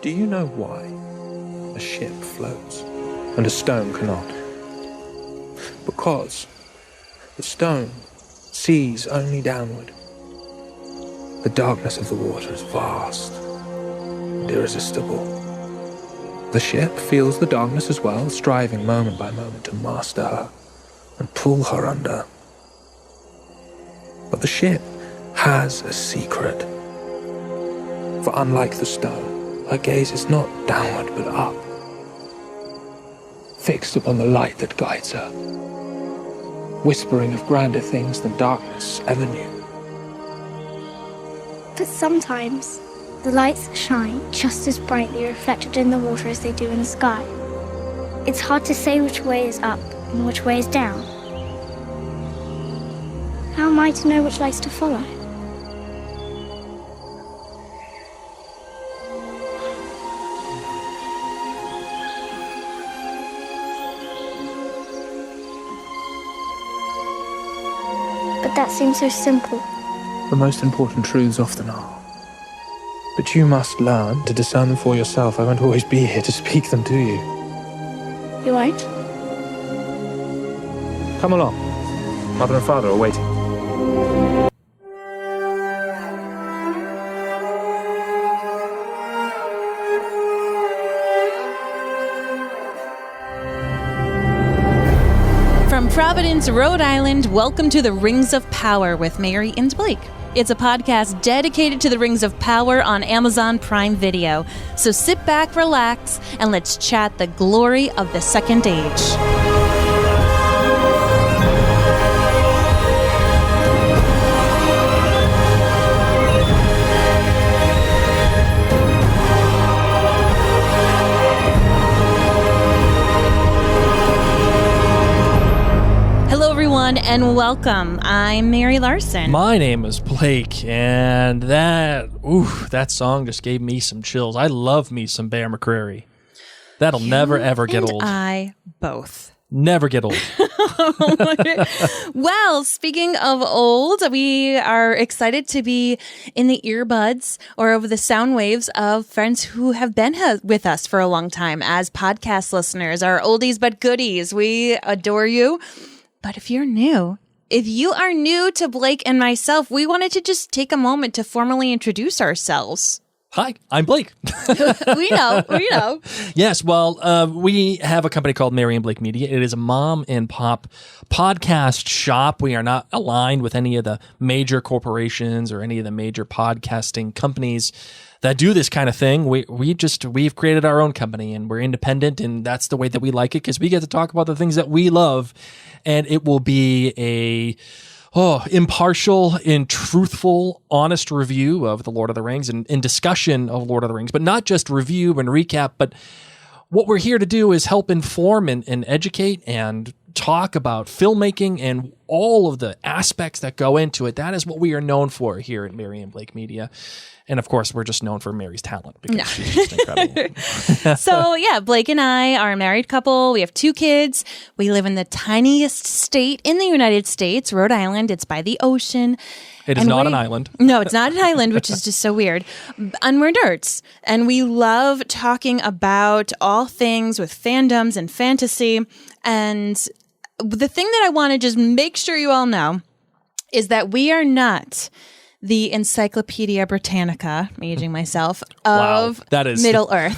Do you know why a ship floats and a stone cannot? Because the stone sees only downward. The darkness of the water is vast and irresistible. The ship feels the darkness as well, striving moment by moment to master her and pull her under. But the ship has a secret. For unlike the stone, her gaze is not downward but up, fixed upon the light that guides her, whispering of grander things than darkness ever knew. But sometimes, the lights shine just as brightly reflected in the water as they do in the sky. It's hard to say which way is up and which way is down. How am I to know which lights to follow? But that seems so simple. The most important truths often are. But you must learn to discern them for yourself. I won't always be here to speak them to you. You won't? Come along. Mother and Father are waiting. From Providence, Rhode Island, welcome to the Rings of Power with Mary and Blake. It's a podcast dedicated to the Rings of Power on Amazon Prime Video. So sit back, relax, and let's chat the glory of the Second Age. And welcome. I'm Mary Larson. My name is Blake, and that song just gave me some chills. I love me some Bear McCreary. That'll never, ever get old. I both. Never get old. Well, speaking of old, we are excited to be in the earbuds or over the sound waves of friends who have been with us for a long time as podcast listeners, our oldies but goodies. We adore you. But if you are new to Blake and myself, we wanted to just take a moment to formally introduce ourselves. Hi, I'm Blake. We know. Yes, well, we have a company called Mary and Blake Media. It is a mom and pop podcast shop. We are not aligned with any of the major corporations or any of the major podcasting companies that do this kind of thing. We've created our own company, and we're independent, and that's the way that we like it, because we get to talk about the things that we love, and it will be a impartial and truthful, honest review of The Lord of the Rings and discussion of Lord of the Rings, but not just review and recap, but what we're here to do is help inform and educate and talk about filmmaking and all of the aspects that go into it. That is what we are known for here at Mary and Blake Media. And of course, we're just known for Mary's talent because she's just incredible. So yeah, Blake and I are a married couple. We have 2 kids. We live in the tiniest state in the United States, Rhode Island. It's by the ocean. It is not an island. No, it's not an island, which is just so weird. And we're nerds. And we love talking about all things with fandoms and fantasy. And the thing that I want to just make sure you all know is that we are not the Encyclopedia Britannica, I'm aging myself, of that is Middle Earth.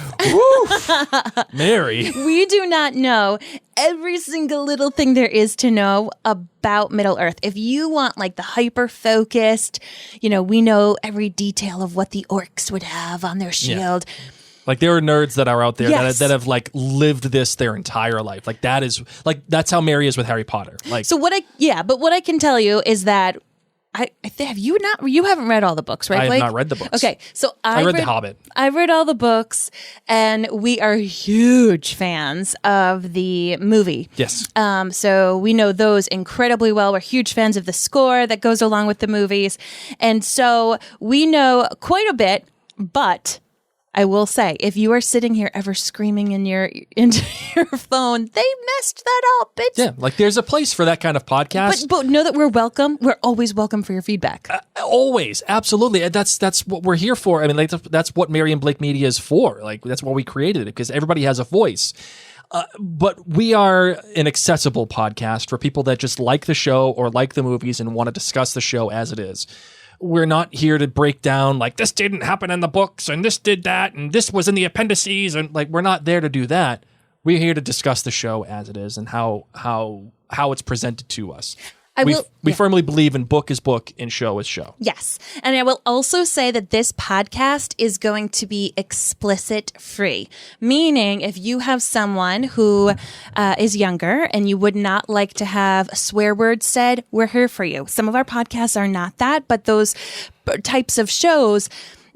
Mary. We do not know every single little thing there is to know about Middle Earth. If you want like the hyper-focused, we know every detail of what the orcs would have on their shield. Yeah. Like there are nerds that are out there Yes. that have like lived this their entire life. Like that's how Mary is with Harry Potter. Like but what I can tell you is that you haven't read all the books, right, Blake? I have not read the books. Okay, so I read The Hobbit. I've read all the books, and we are huge fans of the movie. Yes. So we know those incredibly well. We're huge fans of the score that goes along with the movies, and so we know quite a bit, but I will say, if you are sitting here ever screaming into your phone, they messed that up. Like there's a place for that kind of podcast. But know that we're welcome. We're always welcome for your feedback. Always, absolutely. That's what we're here for. I mean, like, that's what Mary and Blake Media is for. Like that's why we created it, because everybody has a voice. But we are an accessible podcast for people that just like the show or like the movies and want to discuss the show as it is. We're not here to break down like this didn't happen in the books and this did that and this was in the appendices, and like we're not there to do that. We're here to discuss the show as it is and how it's presented to us. We firmly believe in book is book and show is show. Yes. And I will also say that this podcast is going to be explicit free, meaning if you have someone who is younger and you would not like to have swear words said, we're here for you. Some of our podcasts are not that, but those types of shows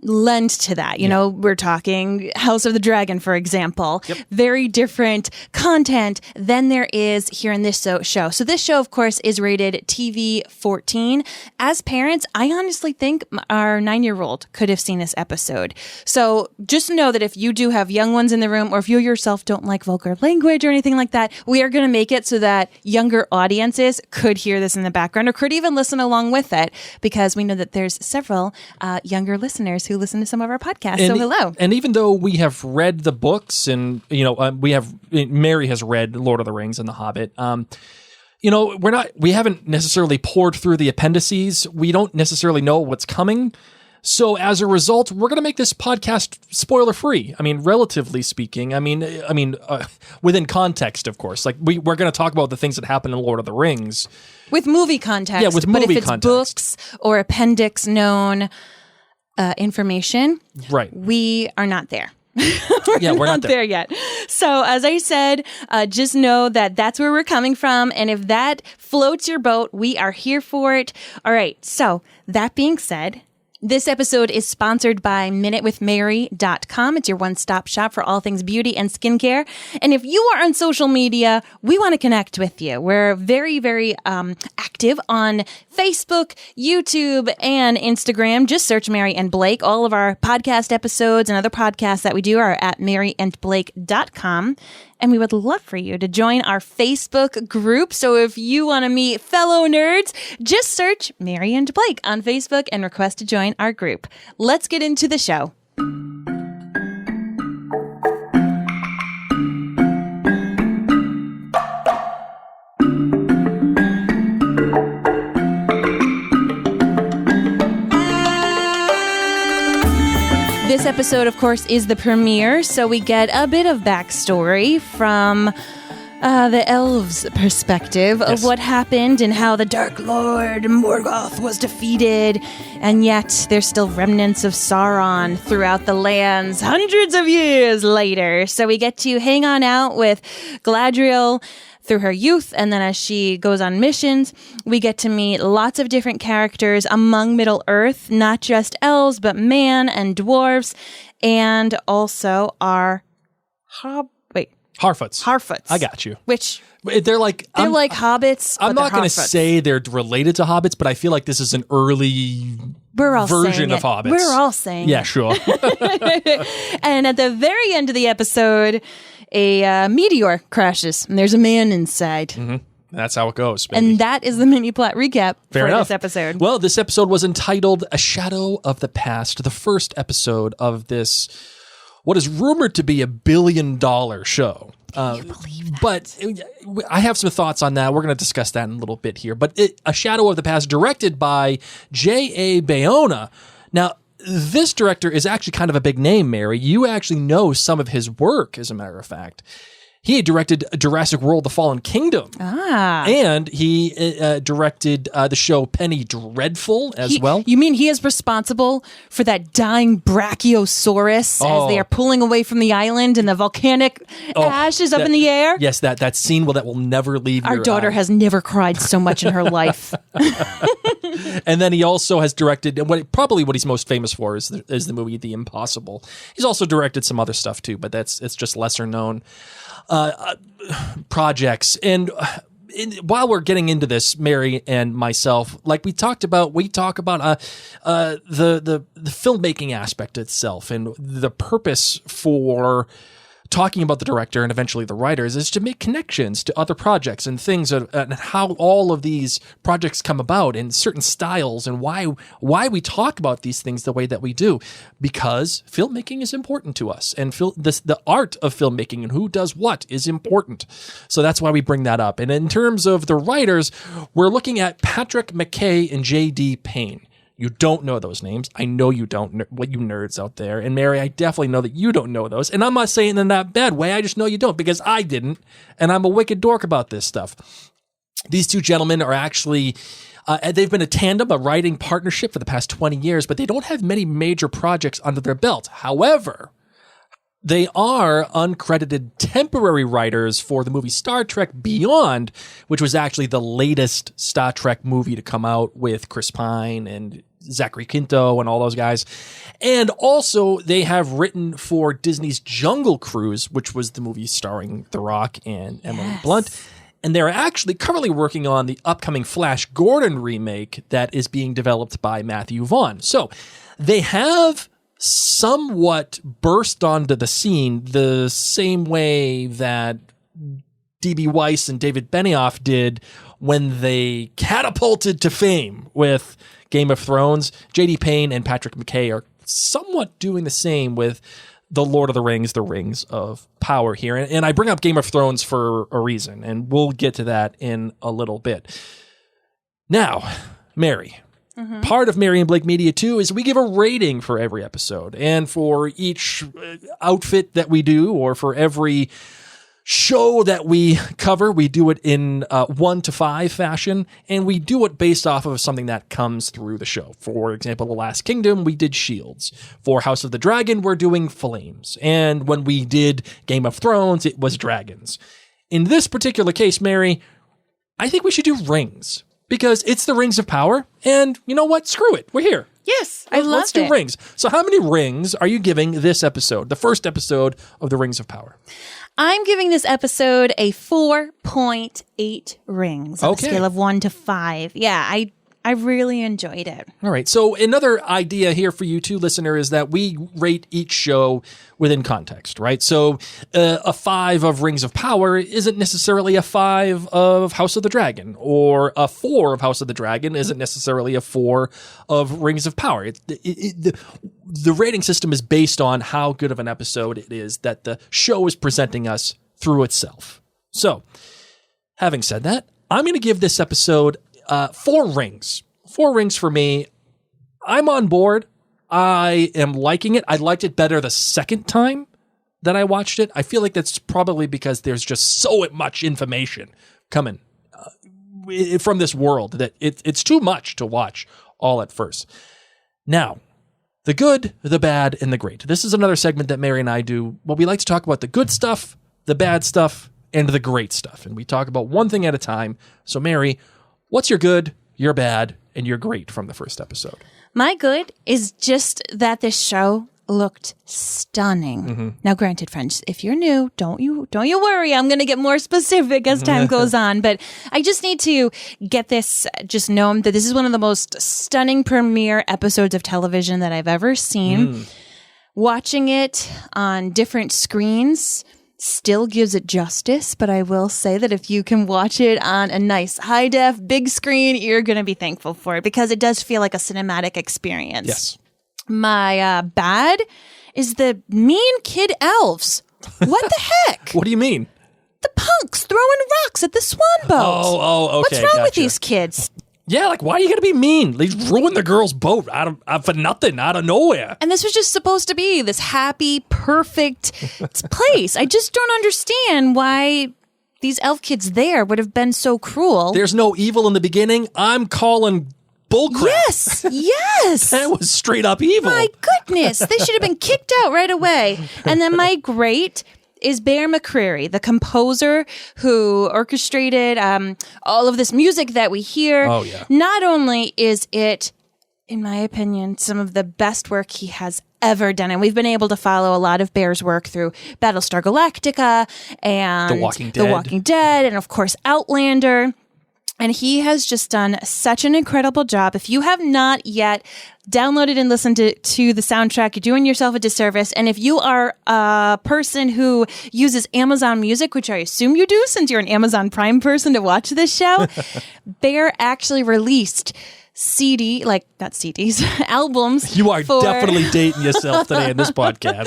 lend to that. You know, we're talking House of the Dragon, for example. Yep. Very different content than there is here in this show. So this show, of course, is rated TV 14. As parents, I honestly think our 9-year-old could have seen this episode. So just know that if you do have young ones in the room, or if you yourself don't like vulgar language or anything like that, we are going to make it so that younger audiences could hear this in the background or could even listen along with it, because we know that there's several younger listeners who listen to some of our podcasts. So hello. And even though we have read the books, and Mary has read Lord of the Rings and The Hobbit, we haven't necessarily poured through the appendices. We don't necessarily know what's coming. So as a result, we're going to make this podcast spoiler free. I mean, relatively speaking. I mean, within context, of course. Like we're going to talk about the things that happen in Lord of the Rings with movie context. Yeah, with movie context. But if it's books or appendix known information, right? We are not there. We're not there yet. So as I said, just know that that's where we're coming from. And if that floats your boat, we are here for it. All right. So that being said, this episode is sponsored by MinuteWithMary.com. It's your one-stop shop for all things beauty and skincare. And if you are on social media, we want to connect with you. We're very, very active on Facebook, YouTube, and Instagram. Just search Mary and Blake. All of our podcast episodes and other podcasts that we do are at MaryandBlake.com. And we would love for you to join our Facebook group. So if you want to meet fellow nerds, just search Mary and Blake on Facebook and request to join our group. Let's get into the show. This episode, of course, is the premiere, so we get a bit of backstory from the Elves' perspective of what happened and how the Dark Lord Morgoth was defeated, and yet there's still remnants of Sauron throughout the lands hundreds of years later. So we get to hang on out with Galadriel through her youth, and then as she goes on missions, we get to meet lots of different characters among Middle-earth, not just elves, but man and dwarves, and also our Harfoots. Harfoots. I got you. Which they're like hobbits. I'm not going to say they're related to hobbits, but I feel like this is an early version of hobbits. We're all saying yeah, sure. And at the very end of the episode, a meteor crashes, and there's a man inside. Mm-hmm. That's how it goes, baby. And that is the mini plot recap for this episode. Well, this episode was entitled A Shadow of the Past, the first episode of this, what is rumored to be $1 billion show. Can you believe that? But I have some thoughts on that. We're going to discuss that in a little bit here. But A Shadow of the Past, directed by J.A. Bayona. Now, this director is actually kind of a big name, Mary. You actually know some of his work, as a matter of fact. He directed Jurassic World: The Fallen Kingdom. And he directed the show Penny Dreadful as well. You mean he is responsible for that dying Brachiosaurus as they are pulling away from the island and the volcanic ash is up in the air? Yes, that scene that will never leave Our daughter has never cried so much in her life. And then he also has directed, probably what he's most famous for is the movie The Impossible. He's also directed some other stuff too, but it's just lesser known projects. And while we're getting into this, Mary and myself, like we talk about the filmmaking aspect itself, and the purpose for talking about the director and eventually the writers is to make connections to other projects and things, and how all of these projects come about and certain styles, and why we talk about these things the way that we do, because filmmaking is important to us, and the art of filmmaking and who does what is important. So that's why we bring that up. And in terms of the writers, we're looking at Patrick McKay and J.D. Payne. You don't know those names. I know you don't, what you nerds out there. And Mary, I definitely know that you don't know those. And I'm not saying it in that bad way. I just know you don't, because I didn't. And I'm a wicked dork about this stuff. These two gentlemen are actually, they've been a tandem, a writing partnership for the past 20 years, but they don't have many major projects under their belt. However, they are uncredited temporary writers for the movie Star Trek Beyond, which was actually the latest Star Trek movie to come out with Chris Pine and Zachary Quinto and all those guys. And also they have written for Disney's Jungle Cruise, which was the movie starring The Rock and Emily Blunt. And they're actually currently working on the upcoming Flash Gordon remake that is being developed by Matthew Vaughn. So they have somewhat burst onto the scene the same way that D.B. Weiss and David Benioff did when they catapulted to fame with Game of Thrones. J.D. Payne and Patrick McKay are somewhat doing the same with The Lord of the Rings, The Rings of Power here. And I bring up Game of Thrones for a reason, and we'll get to that in a little bit. Now, Mary, part of Mary and Blake Media too is we give a rating for every episode, and for each outfit that we do, or for every show that we cover, we do it in 1 to 5 fashion, and we do it based off of something that comes through the show. For example, The Last Kingdom, we did shields. For House of the Dragon, we're doing flames. And when we did Game of Thrones, it was dragons. In this particular case, Mary, I think we should do rings, because it's the Rings of Power, and you know what? Screw it. We're here. Yes, Let's do rings. So how many rings are you giving this episode, the first episode of the Rings of Power? I'm giving this episode a 4.8 rings on a scale of 1 to 5. Yeah, I really enjoyed it. All right. So another idea here for you too, listener, is that we rate each show within context, right? So a 5 of Rings of Power isn't necessarily a 5 of House of the Dragon, or a 4 of House of the Dragon isn't necessarily a 4 of Rings of Power. The rating system is based on how good of an episode it is that the show is presenting us through itself. So, having said that, I'm going to give this episode 4 rings. 4 rings for me. I'm on board. I am liking it. I liked it better the second time that I watched it. I feel like that's probably because there's just so much information coming from this world that it's too much to watch all at first. Now, the good, the bad, and the great. This is another segment that Mary and I do. Well, we like to talk about the good stuff, the bad stuff, and the great stuff. And we talk about one thing at a time. So, Mary, what's your good, your bad, and your great from the first episode? My good is just that this show looked stunning. Mm-hmm. Now, granted, friends, if you're new, don't you worry. I'm going to get more specific as time goes on. But I just need to get this just known that this is one of the most stunning premiere episodes of television that I've ever seen. Watching it on different screens still gives it justice, but I will say that if you can watch it on a nice high def big screen, you're going to be thankful for it, because it does feel like a cinematic experience. Yes. My bad is the mean kid elves. What the heck? What do you mean? The punks throwing rocks at the Swan boat. Oh, okay. What's wrong with these kids? Yeah, like, why are you going to be mean? They ruined the girl's boat for nothing, out of nowhere. And this was just supposed to be this happy, perfect place. I just don't understand why these elf kids there would have been so cruel. There's no evil in the beginning. I'm calling bullcrap. Yes. That was straight up evil. My goodness. They should have been kicked out right away. And then my great is Bear McCreary, the composer who orchestrated all of this music that we hear. Oh, yeah. Not only is it in my opinion, some of the best work he has ever done. And we've been able to follow a lot of Bear's work through Battlestar Galactica and The Walking Dead, and of course, Outlander. And he has just done such an incredible job. If you have not yet downloaded and listened to the soundtrack, you're doing yourself a disservice. And if you are a person who uses Amazon Music, which I assume you do since you're an Amazon Prime person to watch this show, Bear actually released not CDs, albums. You are definitely dating yourself today in this podcast.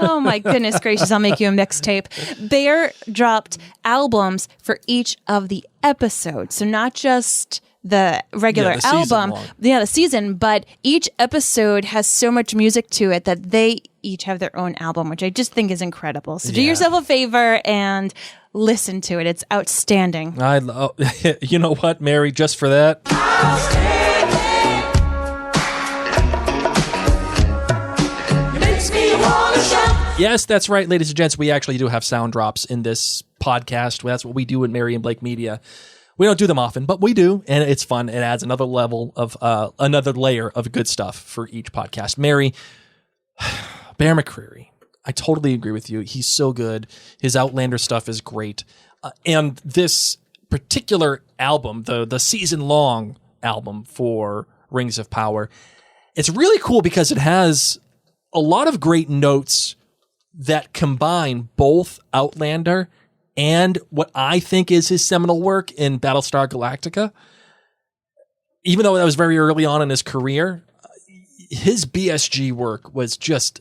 Oh my goodness gracious, I'll make you a mixtape. Bear dropped albums for each of the episodes. So not just the regular album, the season, but each episode has so much music to it that they each have their own album, which I just think is incredible. So do yourself a favor and listen to it. It's outstanding. You know what, Mary, just for that. Yes, that's right, ladies and gents. We actually do have sound drops in this podcast. That's what we do at Mary and Blake Media. We don't do them often, but we do, and it's fun. It adds another level of another layer of good stuff for each podcast. Mary, Bear McCreary, I totally agree with you. He's so good. His Outlander stuff is great, and this particular album, the season-long album for Rings of Power, it's really cool because it has a lot of great notes that combine both Outlander and what I think is his seminal work in Battlestar Galactica. Even though that was very early on in his career, his BSG work was just,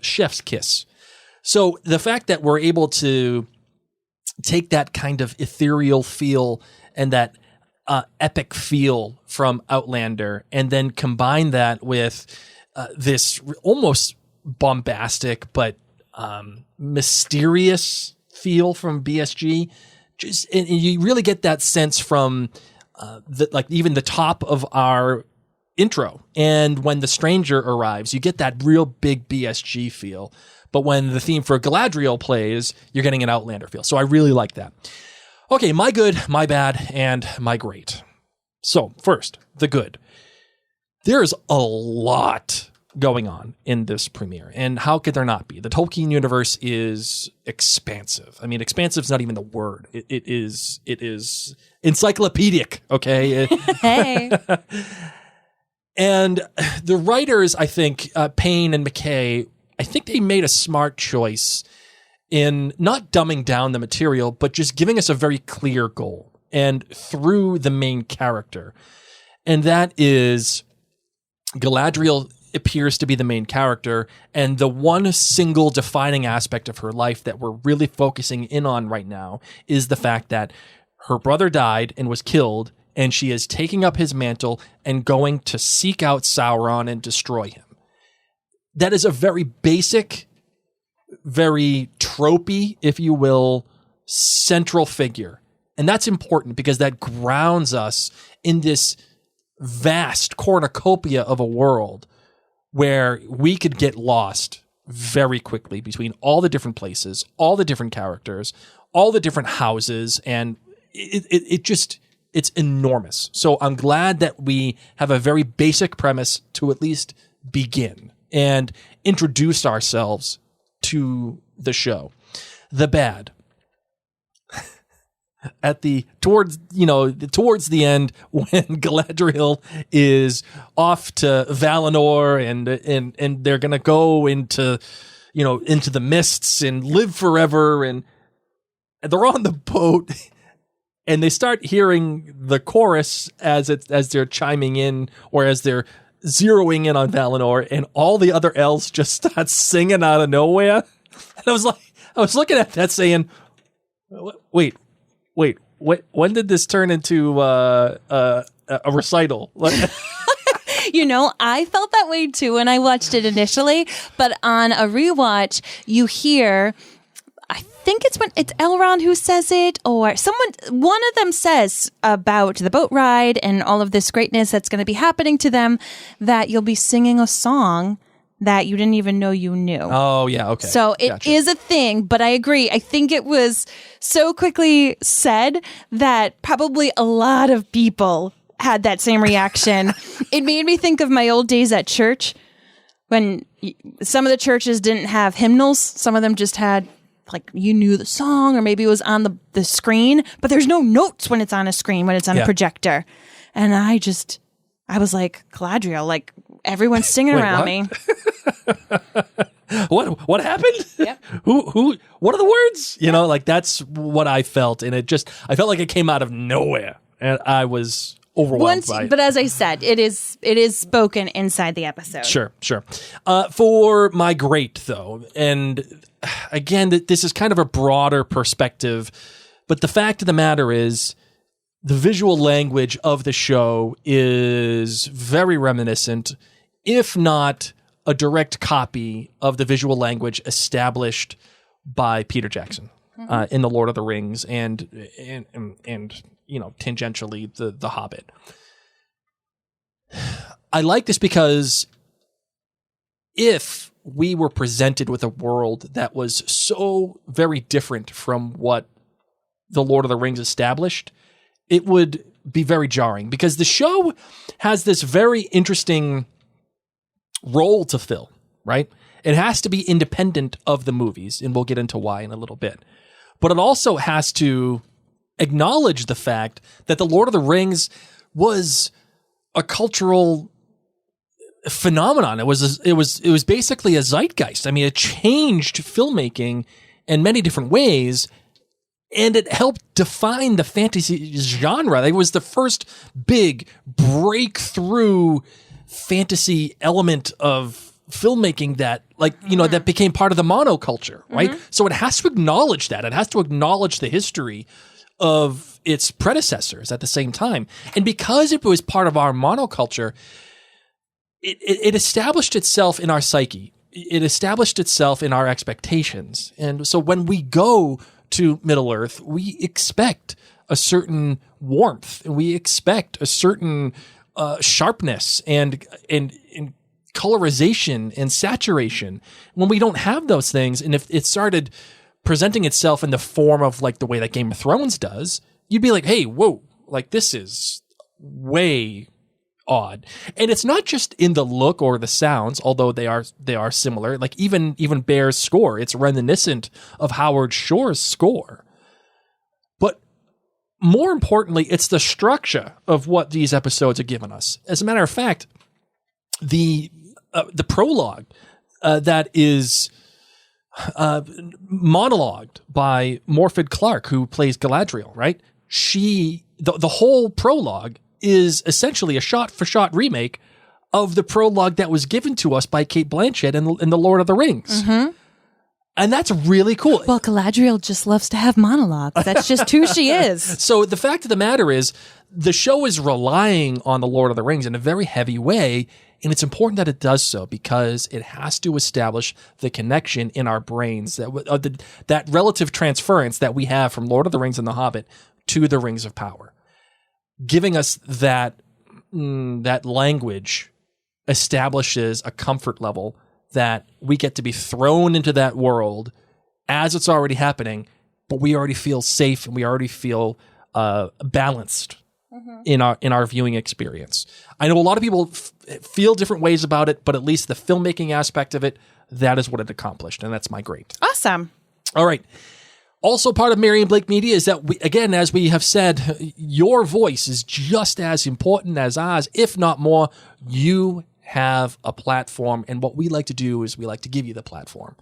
chef's kiss. So the fact that we're able to take that kind of ethereal feel and that epic feel from Outlander and then combine that with this almost bombastic but mysterious feel from BSG, and you really get that sense from even the top of our intro, and when the stranger arrives, you get that real big BSG feel. But when the theme for Galadriel plays, you're getting an Outlander feel. So I really like that. Okay, my good, my bad, and my great. So first, the good. There's a lot going on in this premiere, and how could there not be? The Tolkien universe is expansive. Expansive is not even the word. It is encyclopedic. Okay. Hey. And the writers, I think, Payne and McKay, I think they made a smart choice in not dumbing down the material, but just giving us a very clear goal, and through the main character, and that is Galadriel appears to be the main character, and the one single defining aspect of her life that we're really focusing in on right now is the fact that her brother died and was killed, and she is taking up his mantle and going to seek out Sauron and destroy him. That is a very basic, very tropey, if you will, central figure. And that's important because that grounds us in this vast cornucopia of a world where we could get lost very quickly between all the different places, all the different characters, all the different houses, and it's enormous. So I'm glad that we have a very basic premise to at least begin and introduce ourselves to the show. The bad. Towards the end, when Galadriel is off to Valinor and they're gonna go into the mists and live forever, and they're on the boat and they start hearing the chorus as they're chiming in, or as they're zeroing in on Valinor, and all the other elves just start singing out of nowhere. And I was looking at that saying, wait, when did this turn into a recital? I felt that way too when I watched it initially, but on a rewatch, you hear, I think it's Elrond who says it, or one of them says about the boat ride and all of this greatness that's going to be happening to them, that you'll be singing a song that you didn't even know you knew. Oh, yeah, okay. So it is a thing, but I agree. I think it was so quickly said that probably a lot of people had that same reaction. It made me think of my old days at church when some of the churches didn't have hymnals. Some of them just had, like, you knew the song, or maybe it was on the screen, but there's no notes when it's on a screen, when it's on a projector. And I was like, Galadriel, like, everyone's singing around me. What happened? Yep. Who, what are the words? You know, like, that's what I felt. And I felt like it came out of nowhere. And I was overwhelmed by it. But as I said, it is spoken inside the episode. Sure. For my great, though, and again, this is kind of a broader perspective, but the fact of the matter is, the visual language of the show is very reminiscent, if not a direct copy of the visual language established by Peter Jackson in The Lord of the Rings and you know, tangentially the Hobbit. I like this because if we were presented with a world that was so very different from what The Lord of the Rings established, it would be very jarring, because the show has this very interesting role to fill, right? It has to be independent of the movies, and we'll get into why in a little bit. But it also has to acknowledge the fact that The Lord of the Rings was a cultural phenomenon. It was basically a zeitgeist. I mean, it changed filmmaking in many different ways, and it helped define the fantasy genre. It was the first big breakthrough fantasy element of filmmaking that, like, you know, that became part of the monoculture, right? So it has to acknowledge that. It has to acknowledge the history of its predecessors at the same time. And because it was part of our monoculture, it established itself in our psyche. It established itself in our expectations. And so when we go to Middle-earth, we expect a certain warmth, and we expect a certain sharpness and colorization and saturation. When we don't have those things, and if it started presenting itself in the form of, like, the way that Game of Thrones does, you'd be like, hey, whoa, like, this is way odd. And it's not just in the look or the sounds, although they are similar. Like, even Bear's score, it's reminiscent of Howard Shore's score. But more importantly, it's the structure of what these episodes are giving us. As a matter of fact, the prologue that is monologued by Morfydd Clark, who plays Galadriel, right? The whole prologue is essentially a shot-for-shot remake of the prologue that was given to us by Cate Blanchett in The Lord of the Rings. And that's really cool. Well, Galadriel just loves to have monologues. That's just who she is. So the fact of the matter is, the show is relying on The Lord of the Rings in a very heavy way, and it's important that it does so because it has to establish the connection in our brains, that relative transference that we have from Lord of the Rings and The Hobbit to the Rings of Power. Giving us that language establishes a comfort level that we get to be thrown into that world as it's already happening, but we already feel safe and we already feel balanced in our viewing experience. I know a lot of people feel different ways about it, but at least the filmmaking aspect of it, that is what it accomplished, and that's my great. Awesome. All right. Also part of Mary and Blake Media is that, again, as we have said, your voice is just as important as ours, if not more. You have a platform, and what we like to do is we like to give you the platform.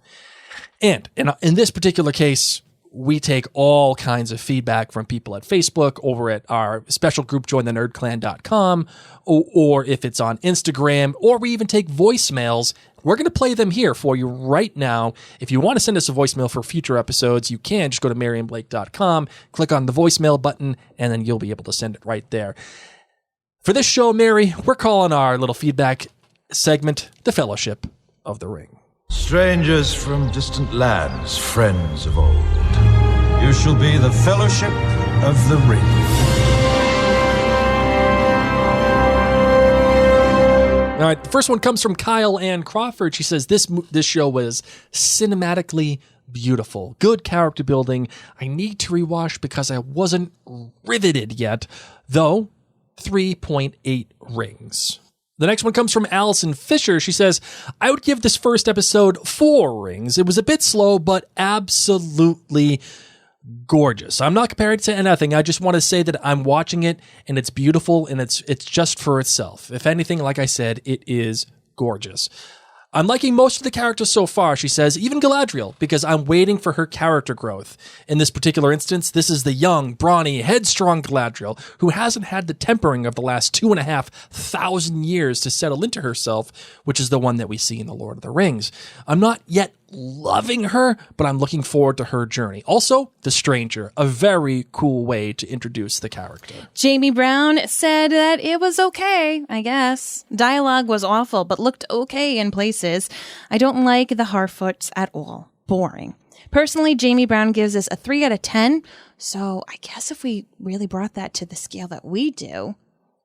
And in this particular case, we take all kinds of feedback from people at Facebook, over at our special group, jointhenerdclan.com, or if it's on Instagram, or we even take voicemails. We're going to play them here for you right now. If you want to send us a voicemail for future episodes, you can just go to maryandblake.com, click on the voicemail button, and then you'll be able to send it right there. For this show, Mary, we're calling our little feedback segment The Fellowship of the Ring. Strangers from distant lands, friends of old, you shall be the Fellowship of the Ring. All right, the first one comes from Kyle Ann Crawford. She says, this show was cinematically beautiful. Good character building. I need to rewatch because I wasn't riveted yet. Though, 3.8 rings. The next one comes from Allison Fisher. She says, I would give this first episode 4 rings. It was a bit slow, but absolutely gorgeous. I'm not comparing it to anything. I just want to say that I'm watching it and it's beautiful and it's just for itself. If anything, like I said, it is gorgeous. I'm liking most of the characters so far, she says, even Galadriel, because I'm waiting for her character growth. In this particular instance, this is the young, brawny, headstrong Galadriel, who hasn't had the tempering of the last 2,500 years to settle into herself, which is the one that we see in The Lord of the Rings. I'm not yet loving her, but I'm looking forward to her journey. Also, the Stranger, a very cool way to introduce the character. Jamie Brown said that it was okay, I guess. Dialogue was awful, but looked okay in places. I don't like the Harfoots at all. Boring. Personally, Jamie Brown gives us a 3 out of 10, so I guess if we really brought that to the scale that we do,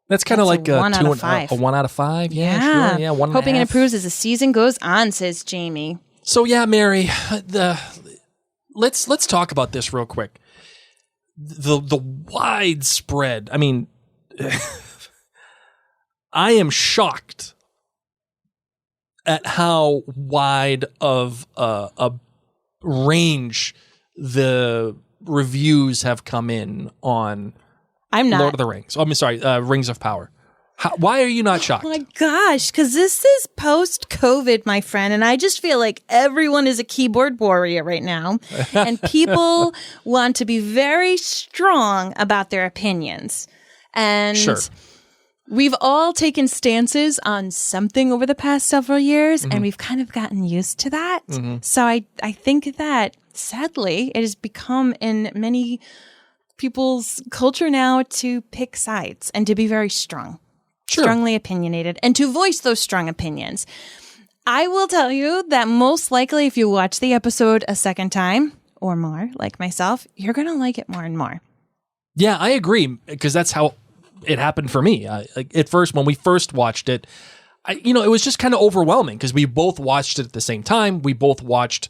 that's kind of like a 1 out of 5. A 1 out of 5? Yeah, sure. Yeah, 1.5. Hoping it improves as the season goes on, says Jamie. So yeah, Mary, let's talk about this real quick. The widespread. I mean, I am shocked at how wide of a range the reviews have come in on. I'm not. Lord of the Rings. Oh, I'm sorry, Rings of Power. Why are you not shocked? Oh my gosh, because this is post-COVID, my friend, and I just feel like everyone is a keyboard warrior right now, and people want to be very strong about their opinions. And sure. We've all taken stances on something over the past several years, and we've kind of gotten used to that. So I think that, sadly, it has become in many people's culture now to pick sides and to be very strong. Sure. Strongly opinionated, and to voice those strong opinions. I will tell you that most likely if you watch the episode a second time or more, like myself, you're going to like it more and more. Yeah, I agree, because that's how it happened for me. At first, when we first watched it, it was just kind of overwhelming because we both watched it at the same time. We both watched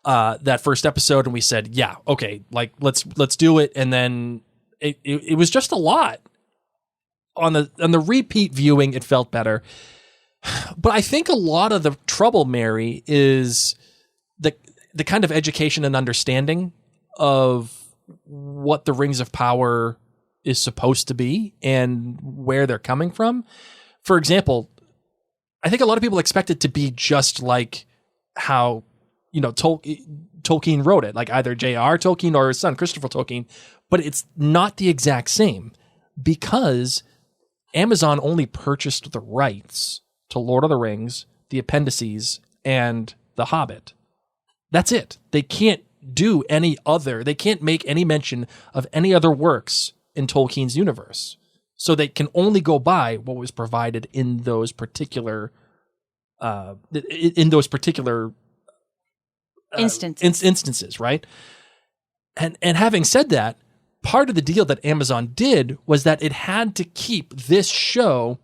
that first episode and we said, yeah, okay, like let's do it. And then it was just a lot. On the repeat viewing, it felt better. But I think a lot of the trouble, Mary, is the kind of education and understanding of what the Rings of Power is supposed to be and where they're coming from. For example, I think a lot of people expect it to be just like how, Tolkien wrote it, like either J.R. Tolkien or his son, Christopher Tolkien, but it's not the exact same because Amazon only purchased the rights to Lord of the Rings, the appendices, and The Hobbit. That's it. They can't do any other, they can't make any mention of any other works in Tolkien's universe. So they can only go by what was provided in those particular instances, right? And having said that, part of the deal that Amazon did was that it had to keep this show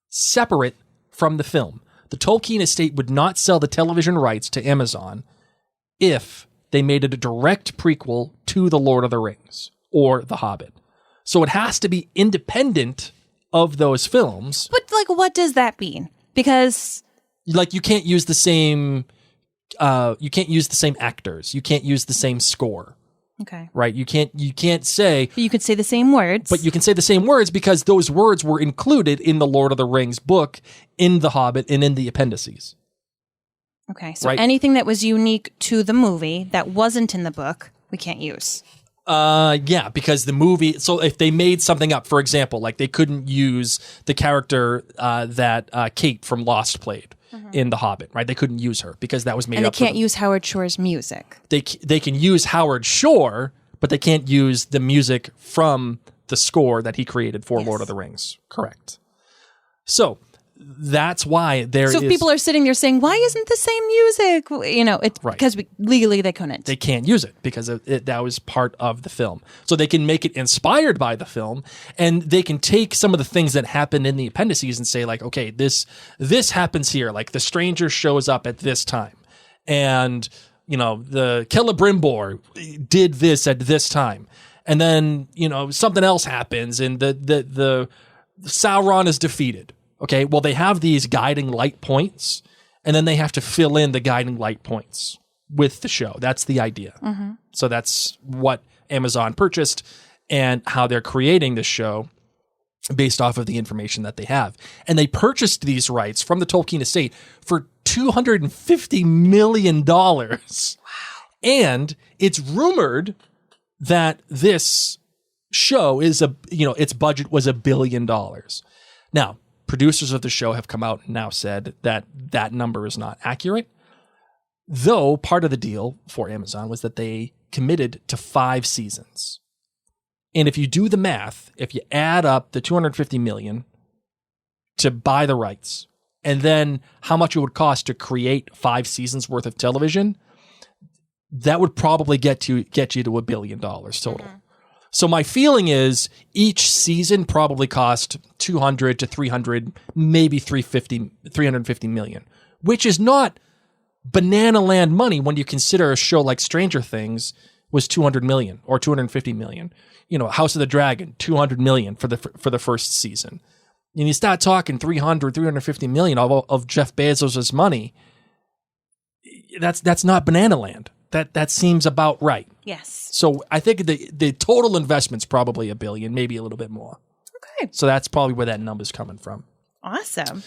separate from the film. The Tolkien estate would not sell the television rights to Amazon if they made it a direct prequel to The Lord of the Rings or The Hobbit. So it has to be independent of those films. But what does that mean? Because you can't use the same actors. You can't use the same score. Okay. Right. You can't say. But you could say the same words. But you can say the same words because those words were included in the Lord of the Rings book, in The Hobbit, and in the appendices. Okay. So anything that was unique to the movie that wasn't in the book, we can't use. Yeah, because the movie. So if they made something up, for example, like they couldn't use the character that Kate from Lost played. In The Hobbit, right? They couldn't use her because that was made up. And they can't use Howard Shore's music. They can use Howard Shore, but they can't use the music from the score that he created for Lord of the Rings. Correct. So that's why there is... So if people are sitting there saying, why isn't the same music? It's right. Because legally they couldn't. They can't use it because that was part of the film. So they can make it inspired by the film, and they can take some of the things that happen in the appendices and say, like, okay, this happens here. Like the stranger shows up at this time. And, the Celebrimbor did this at this time. And then, something else happens and the Sauron is defeated. Okay, well, they have these guiding light points, and then they have to fill in the guiding light points with the show. That's the idea. Mm-hmm. So that's what Amazon purchased and how they're creating this show based off of the information that they have. And they purchased these rights from the Tolkien estate for $250 million. Wow. And it's rumored that this show is its budget was $1 billion. Now, producers of the show have come out and now said that that number is not accurate, though part of the deal for Amazon was that they committed to 5 seasons. And if you do the math, if you add up the $250 million to buy the rights, and then how much it would cost to create 5 seasons worth of television, that would probably get you to $1 billion total. Mm-hmm. So my feeling is each season probably cost 200 to 300, maybe 350 million, which is not banana land money when you consider a show like Stranger Things was 200 million or 250 million. House of the Dragon, 200 million for the first season. And you start talking 350 million of Jeff Bezos' money. That's not banana land. That seems about right. Yes. So I think the total investment's probably $1 billion, maybe a little bit more. Okay. So that's probably where that number's coming from. Awesome.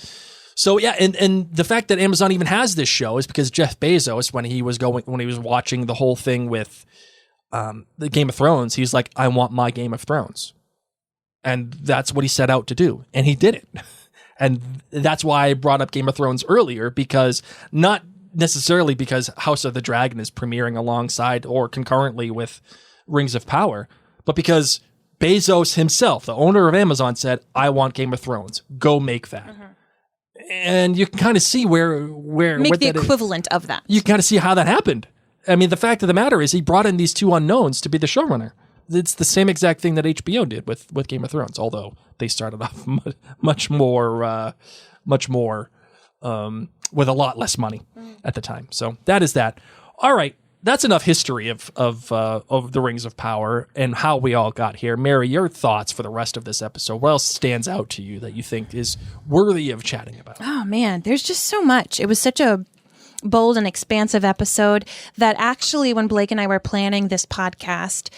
So yeah, and the fact that Amazon even has this show is because Jeff Bezos, when he was watching the whole thing with the Game of Thrones, he's like, I want my Game of Thrones. And that's what he set out to do. And he did it. And that's why I brought up Game of Thrones earlier, because not necessarily because House of the Dragon is premiering alongside or concurrently with Rings of Power, but because Bezos himself, the owner of Amazon, said, I want Game of Thrones. Go make that. Mm-hmm. And you can kind of see where make the equivalent of that. You can kind of see how that happened. I mean, the fact of the matter is he brought in these 2 unknowns to be the showrunner. It's the same exact thing that HBO did with Game of Thrones, although they started off much more with a lot less money at the time. So that is that. All right, that's enough history of the Rings of Power and how we all got here. Mary, your thoughts for the rest of this episode. What else stands out to you that you think is worthy of chatting about? Oh man, there's just so much. It was such a bold and expansive episode that actually, when Blake and I were planning this podcast,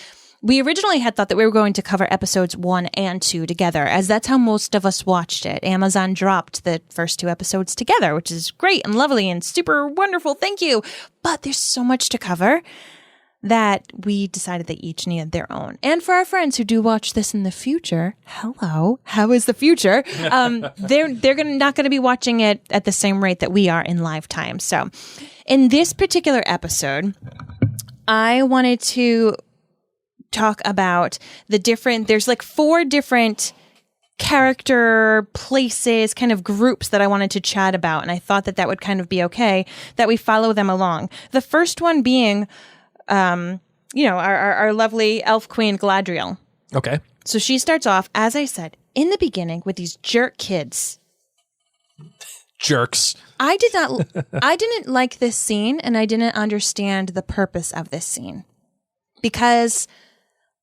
we originally had thought that we were going to cover episodes 1 and 2 together, as that's how most of us watched it. Amazon dropped the first 2 episodes together, which is great and lovely and super wonderful. Thank you. But there's so much to cover that we decided they each needed their own. And for our friends who do watch this in the future, hello, how is the future? They're not going to be watching it at the same rate that we are in live time. So in this particular episode, I wanted to talk about there's like 4 different character places, kind of groups that I wanted to chat about. And I thought that would kind of be okay that we follow them along. The first one being, our lovely elf queen Galadriel. Okay. So she starts off, as I said, in the beginning with these jerk kids. Jerks. I didn't like this scene, and I didn't understand the purpose of this scene. Because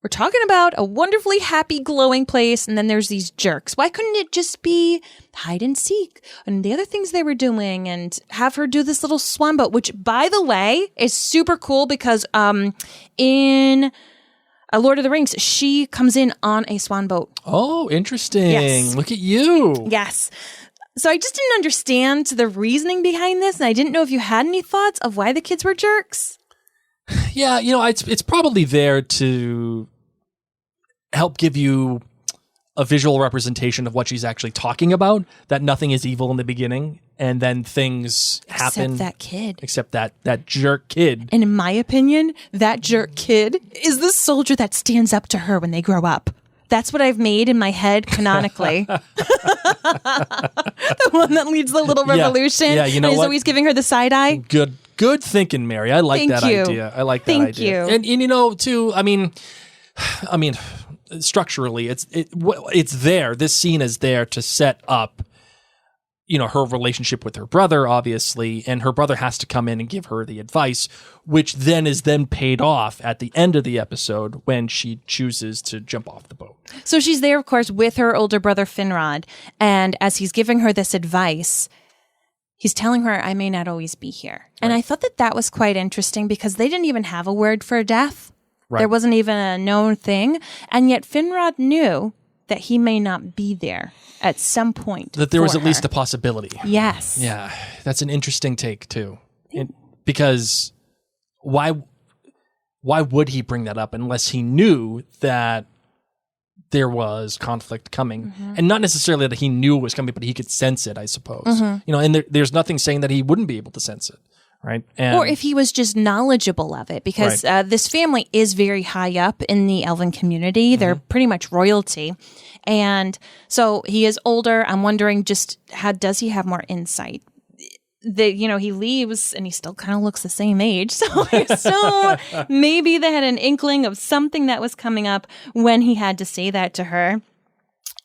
we're talking about a wonderfully happy, glowing place, and then there's these jerks. Why couldn't it just be hide and seek and the other things they were doing, and have her do this little swan boat, which, by the way, is super cool because in Lord of the Rings, she comes in on a swan boat. Oh, interesting. Yes. Look at you. Yes. So I just didn't understand the reasoning behind this, and I didn't know if you had any thoughts of why the kids were jerks. Yeah, it's probably there to help give you a visual representation of what she's actually talking about, that nothing is evil in the beginning, and then things happen. Except that kid. Except that jerk kid. And in my opinion, that jerk kid is the soldier that stands up to her when they grow up. That's what I've made in my head canonically. The one that leads the little revolution. Yeah, you know and what? He's always giving her the side eye. Good thinking, Mary. I like that idea. I like that idea. Thank you. And too, I mean, structurally, it's there. This scene is there to set up, her relationship with her brother, obviously, and her brother has to come in and give her the advice, which then is then paid off at the end of the episode when she chooses to jump off the boat. So she's there, of course, with her older brother Finrod, and as he's giving her this advice, he's telling her, I may not always be here. Right. And I thought that was quite interesting because they didn't even have a word for death. Right. There wasn't even a known thing, and yet Finrod knew that he may not be there at some point. That there was at least a possibility. Yes. Yeah, that's an interesting take too. Because why would he bring that up unless he knew that there was conflict coming? And not necessarily that he knew it was coming, but he could sense it, I suppose. And there's nothing saying that he wouldn't be able to sense it. Right. Or if he was just knowledgeable of it, because this family is very high up in the elven community. They're pretty much royalty. And so he is older. I'm wondering just does he have more insight? He leaves and he still kind of looks the same age. So maybe they had an inkling of something that was coming up when he had to say that to her.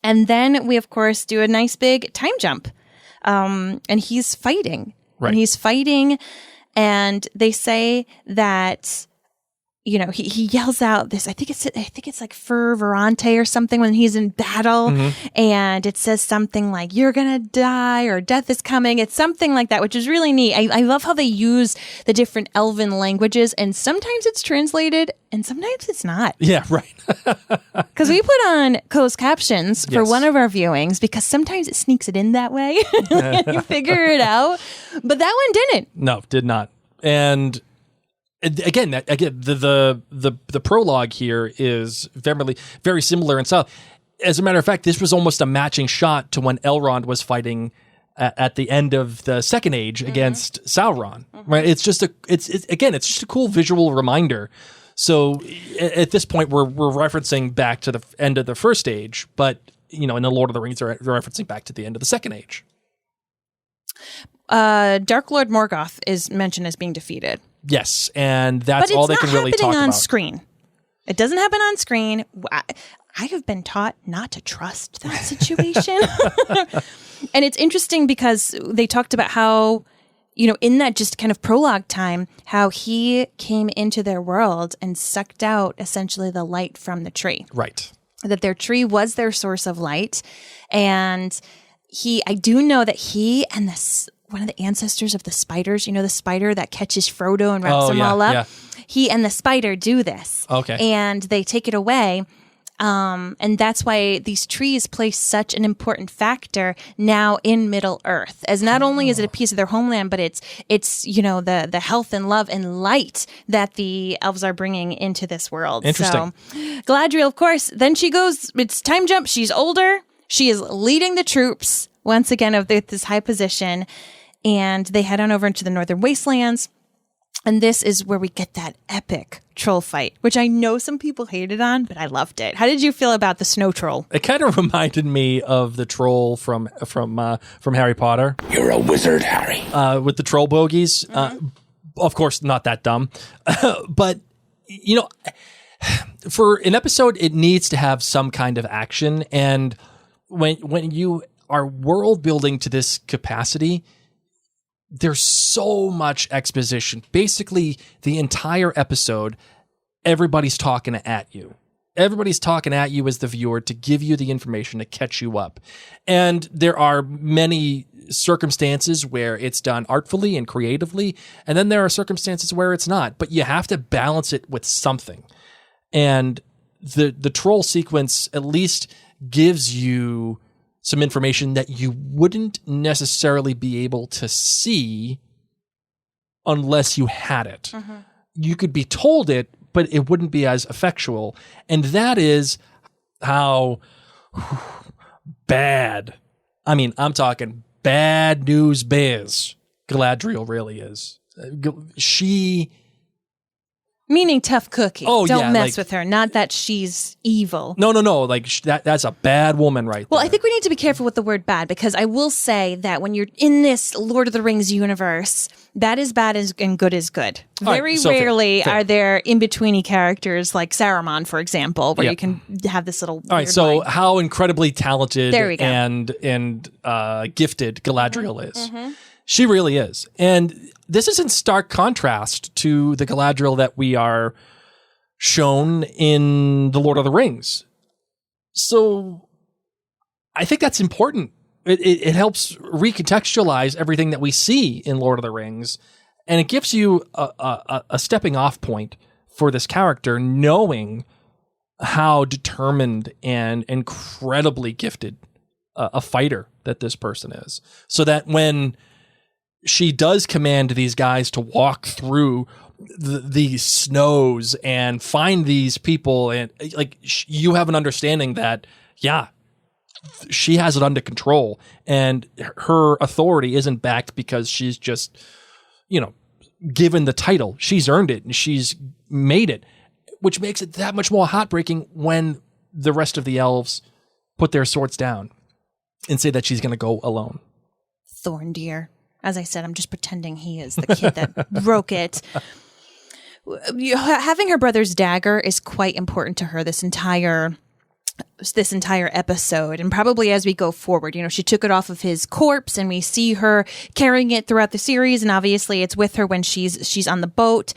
And then we, of course, do a nice big time jump. And he's fighting. Right. And he's fighting, and they say that, he yells out this, I think it's like fervorante or something when he's in battle, and it says something like, you're gonna die, or death is coming. It's something like that, which is really neat. I love how they use the different elven languages, and sometimes it's translated, and sometimes it's not. Yeah, right. Because we put on closed captions for one of our viewings, because sometimes it sneaks it in that way. You figure it out. But that one didn't. No, did not. And again, the prologue here is very, very similar in style. As a matter of fact, this was almost a matching shot to when Elrond was fighting at the end of the Second Age against Sauron. Right? It's just a cool visual reminder. So at this point, we're referencing back to the end of the First Age, but in the Lord of the Rings, they're referencing back to the end of the Second Age. Dark Lord Morgoth is mentioned as being defeated. Yes, and that's all they can really talk about. But it's not happening on screen. It doesn't happen on screen. I have been taught not to trust that situation. And it's interesting because they talked about how, in that just kind of prologue time, how he came into their world and sucked out essentially the light from the tree. Right. That their tree was their source of light. And I do know that he and one of the ancestors of the spiders, the spider that catches Frodo and wraps them all up. Yeah. He and the spider do this. Okay. And they take it away. And that's why these trees play such an important factor now in Middle Earth, as not only is it a piece of their homeland, but it's the health and love and light that the elves are bringing into this world. Interesting. So Galadriel, of course, then she goes, it's time jump. She's older. She is leading the troops once again of this high position, and they head on over into the Northern Wastelands. And this is where we get that epic troll fight, which I know some people hated on, but I loved it. How did you feel about the snow troll? It kind of reminded me of the troll from Harry Potter. You're a wizard, Harry. With the troll bogies. Of course, not that dumb. But, for an episode, it needs to have some kind of action. And when you are world building to this capacity, there's so much exposition. Basically, the entire episode, everybody's talking at you. Everybody's talking at you as the viewer to give you the information to catch you up. And there are many circumstances where it's done artfully and creatively, and then there are circumstances where it's not. But you have to balance it with something. And the troll sequence at least gives you some information that you wouldn't necessarily be able to see unless you had it. You could be told it, but it wouldn't be as effectual. And that is how bad, I'm talking bad news bears, Galadriel really is. She Meaning tough cookie. Oh, Don't yeah, mess like- with her. Not that she's evil. No. Like that's a bad woman right Well, there. I think we need to be careful with the word bad, because I will say that when you're in this Lord of the Rings universe, bad is bad and good is good. All right, Very so fair, rarely fair. are there in-betweeny characters like Saruman, for example, where Yeah. you can have this little All right, weird so line. how incredibly talented There we go. and gifted Galadriel is. She really is. And this is in stark contrast to the Galadriel that we are shown in The Lord of the Rings. So I think that's important. It helps recontextualize everything that we see in Lord of the Rings, and it gives you a stepping off point for this character, knowing how determined and incredibly gifted a fighter that this person is. So that when she does command these guys to walk through the snows and find these people, and like you have an understanding that, yeah, she has it under control, and her authority isn't backed because she's just, given the title. She's earned it and she's made it, which makes it that much more heartbreaking when the rest of the elves put their swords down and say that she's going to go alone. Thorndeer. As I said, I'm just pretending he is the kid that broke it. Having her brother's dagger is quite important to her this entire episode, and probably as we go forward. She took it off of his corpse, and we see her carrying it throughout the series, and obviously it's with her when she's on the boat.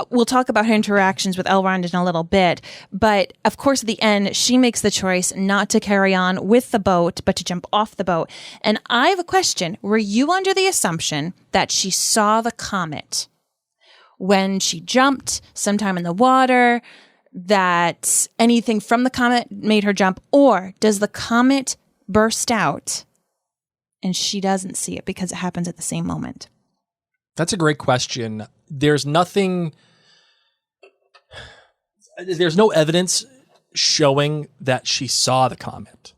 We'll talk about her interactions with Elrond in a little bit, but of course at the end she makes the choice not to carry on with the boat, but to jump off the boat. And I have a question. Were you under the assumption that she saw the comet when she jumped sometime in the water, that anything from the comet made her jump, or does the comet burst out and she doesn't see it because it happens at the same moment? That's a great question. There's no evidence showing that she saw the comet,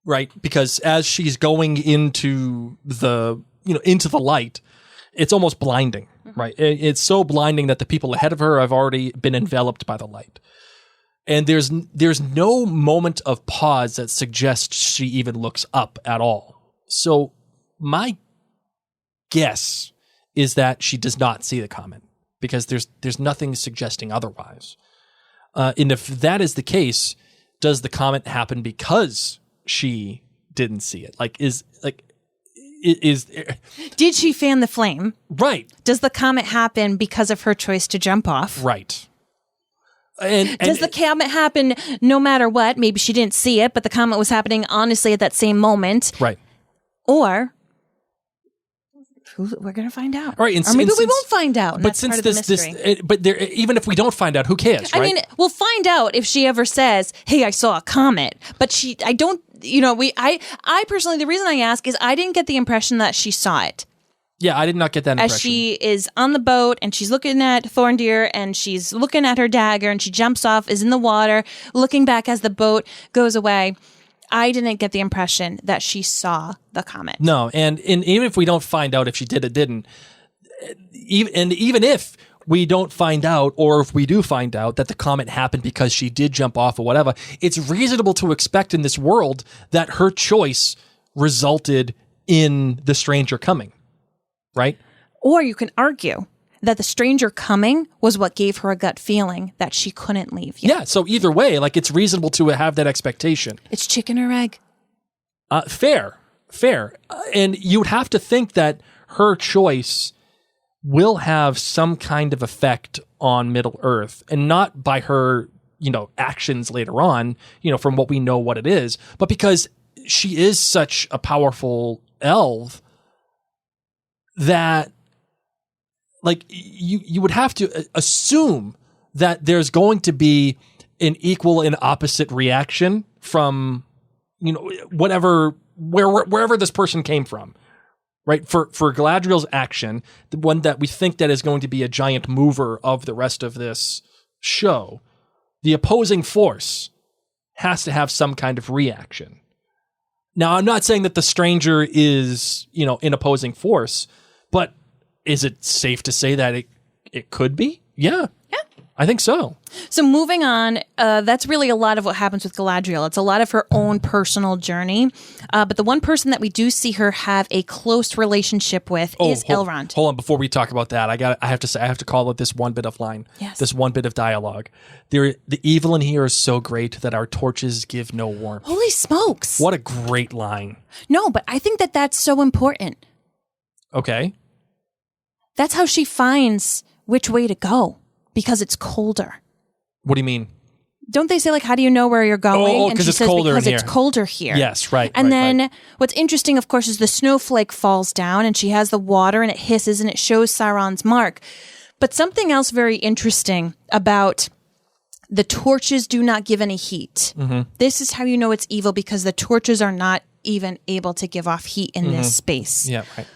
right? Because as she's going into the light, it's almost blinding, right? It's so blinding that the people ahead of her have already been enveloped by the light. And there's no moment of pause that suggests she even looks up at all. So my guess is that she does not see the comet, because there's nothing suggesting otherwise. And if that is the case, does the comet happen because she didn't see it? Did she fan the flame? Right. Does the comet happen because of her choice to jump off? Right. And does the comet happen no matter what? Maybe she didn't see it, but the comet was happening honestly at that same moment. Right. Or we're going to find out. All right, or maybe we won't find out. But That's since part of the mystery. even if we don't find out, who cares? Right? I mean, we'll find out if she ever says, "Hey, I saw a comet." But I don't. I personally, the reason I ask is I didn't get the impression that she saw it. Yeah, I did not get that impression. As she is on the boat and she's looking at Thorndeer and she's looking at her dagger and she jumps off, is in the water, looking back as the boat goes away. I didn't get the impression that she saw the comet. No, and even if we don't find out if she did or didn't, even if we don't find out, or if we do find out that the comet happened because she did jump off or whatever, it's reasonable to expect in this world that her choice resulted in the stranger coming, right? Or you can argue that the stranger coming was what gave her a gut feeling that she couldn't leave yet. Yeah, so either way, it's reasonable to have that expectation. It's chicken or egg. Fair. And you'd have to think that her choice will have some kind of effect on Middle Earth, and not by her, actions later on, from what we know what it is, but because she is such a powerful elf that you would have to assume that there's going to be an equal and opposite reaction from, wherever this person came from, right? For Galadriel's action, the one that we think that is going to be a giant mover of the rest of this show, the opposing force has to have some kind of reaction. Now, I'm not saying that the stranger is, an opposing force, but is it safe to say that It could be. Yeah. I think so. So moving on, that's really a lot of what happens with Galadriel. It's a lot of her own personal journey. But the one person that we do see her have a close relationship with is Elrond. Hold on, before we talk about that, I have to call it this one bit of line. Yes. This one bit of dialogue. The evil in here is so great that our torches give no warmth. Holy smokes. What a great line. No, but I think that that's so important. Okay. That's how she finds which way to go. Because it's colder. What do you mean? Don't they say, like, how do you know where you're going? because it's colder because in it's here. colder here. Yes, right. And right, then what's interesting, of course, is the snowflake falls down and she has the water and it hisses and it shows Sauron's mark. But something else very interesting about the torches do not give any heat. Mm-hmm. This is how you know it's evil, because the torches are not even able to give off heat in this space. Yeah, right.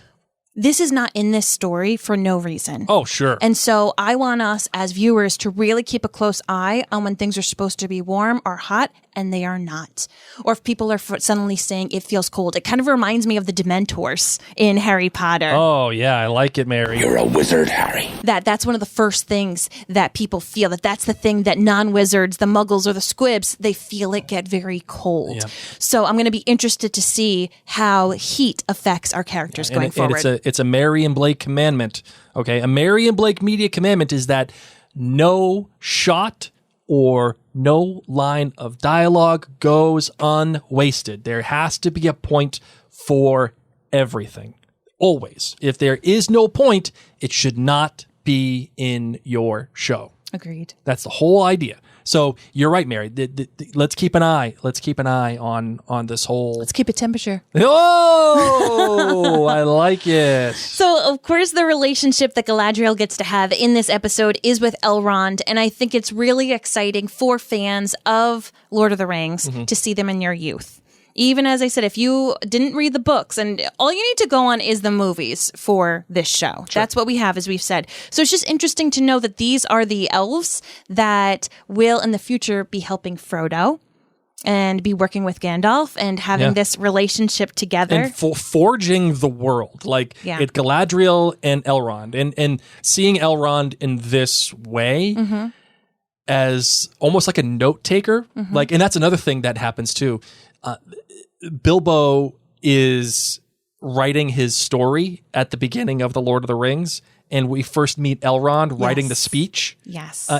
This is not in this story for no reason. Oh, sure. And so I want us as viewers to really keep a close eye on when things are supposed to be warm or hot and they are not. Or if people are suddenly saying it feels cold. It kind of reminds me of the Dementors in Harry Potter. Oh, yeah, I like it, Mary. You're a wizard, Harry. That's one of the first things that people feel, that's the thing that non-wizards, the muggles or the squibs, they feel it get very cold. Yeah. So I'm going to be interested to see how heat affects our characters going forward. And it's a Mary and Blake commandment. Okay, a Mary and Blake media commandment is that no shot or no line of dialogue goes unwasted. There has to be a point for everything. Always. If there is no point, it should not be in your show. Agreed. That's the whole idea. So you're right, Mary. Let's keep an eye. Let's keep an eye on this whole. Let's keep a temperature. Oh, I like it. So, of course, the relationship that Galadriel gets to have in this episode is with Elrond, and I think it's really exciting for fans of Lord of the Rings to see them in your youth. Even as I said, if you didn't read the books, and all you need to go on is the movies for this show. Sure. That's what we have, as we've said. So it's just interesting to know that these are the elves that will in the future be helping Frodo and be working with Gandalf and having this relationship together. And forging the world. Like it Galadriel and Elrond. And seeing Elrond in this way as almost like a note taker. Like, and that's another thing that happens too. Bilbo is writing his story at the beginning of The Lord of the Rings, and we first meet Elrond writing the speech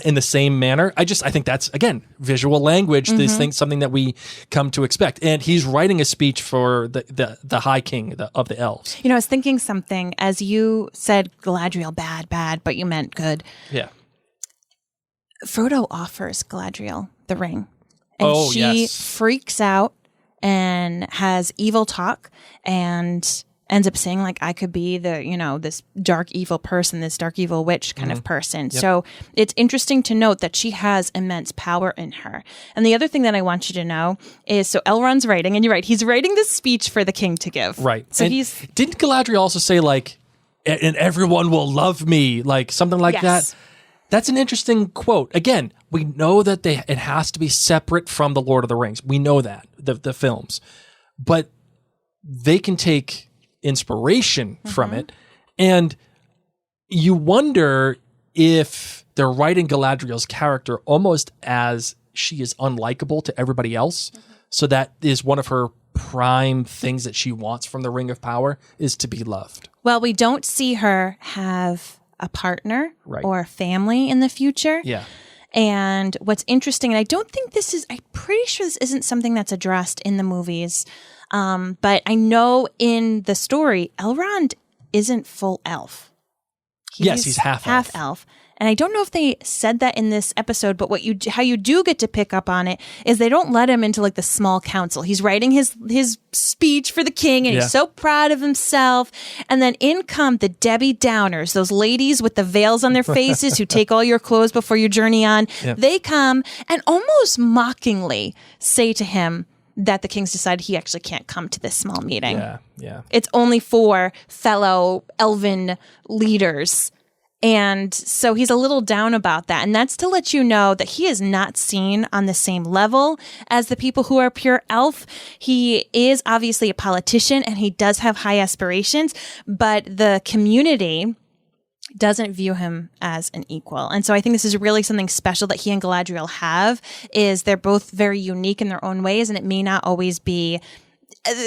in the same manner. I think that's, again, visual language, this thing, something that we come to expect. And he's writing a speech for the High King of the Elves. You know, I was thinking something, as you said Galadriel, bad, but you meant good. Yeah. Frodo offers Galadriel the ring, and she freaks out and has evil talk and ends up saying, like, I could be this dark evil person, this dark evil witch kind of person. Yep. So it's interesting to note that she has immense power in her. And the other thing that I want you to know is, so Elrond's writing, and you're right, he's writing this speech for the king to give. Right. So didn't Galadriel also say, like, and everyone will love me, like something like that? That's an interesting quote. Again, we know that it has to be separate from The Lord of the Rings. We know that, the films. But they can take inspiration from it. And you wonder if they're writing Galadriel's character almost as she is unlikable to everybody else. So that is one of her prime things that she wants from the Ring of Power, is to be loved. Well, we don't see her have a partner or a family in the future. Yeah. And what's interesting, and I'm pretty sure this isn't something that's addressed in the movies, but I know in the story, Elrond isn't full elf. He's half elf. And I don't know if they said that in this episode, but how you do get to pick up on it is they don't let him into like the small council. He's writing his speech for the king, and he's so proud of himself. And then in come the Debbie Downers, those ladies with the veils on their faces who take all your clothes before you journey on. Yep. They come and almost mockingly say to him that the king's decided he actually can't come to this small meeting. Yeah. It's only for fellow elven leaders. And so he's a little down about that. And that's to let you know that he is not seen on the same level as the people who are pure elf. He is obviously a politician and he does have high aspirations, but the community doesn't view him as an equal. And so I think this is really something special that he and Galadriel have, is they're both very unique in their own ways, and it may not always be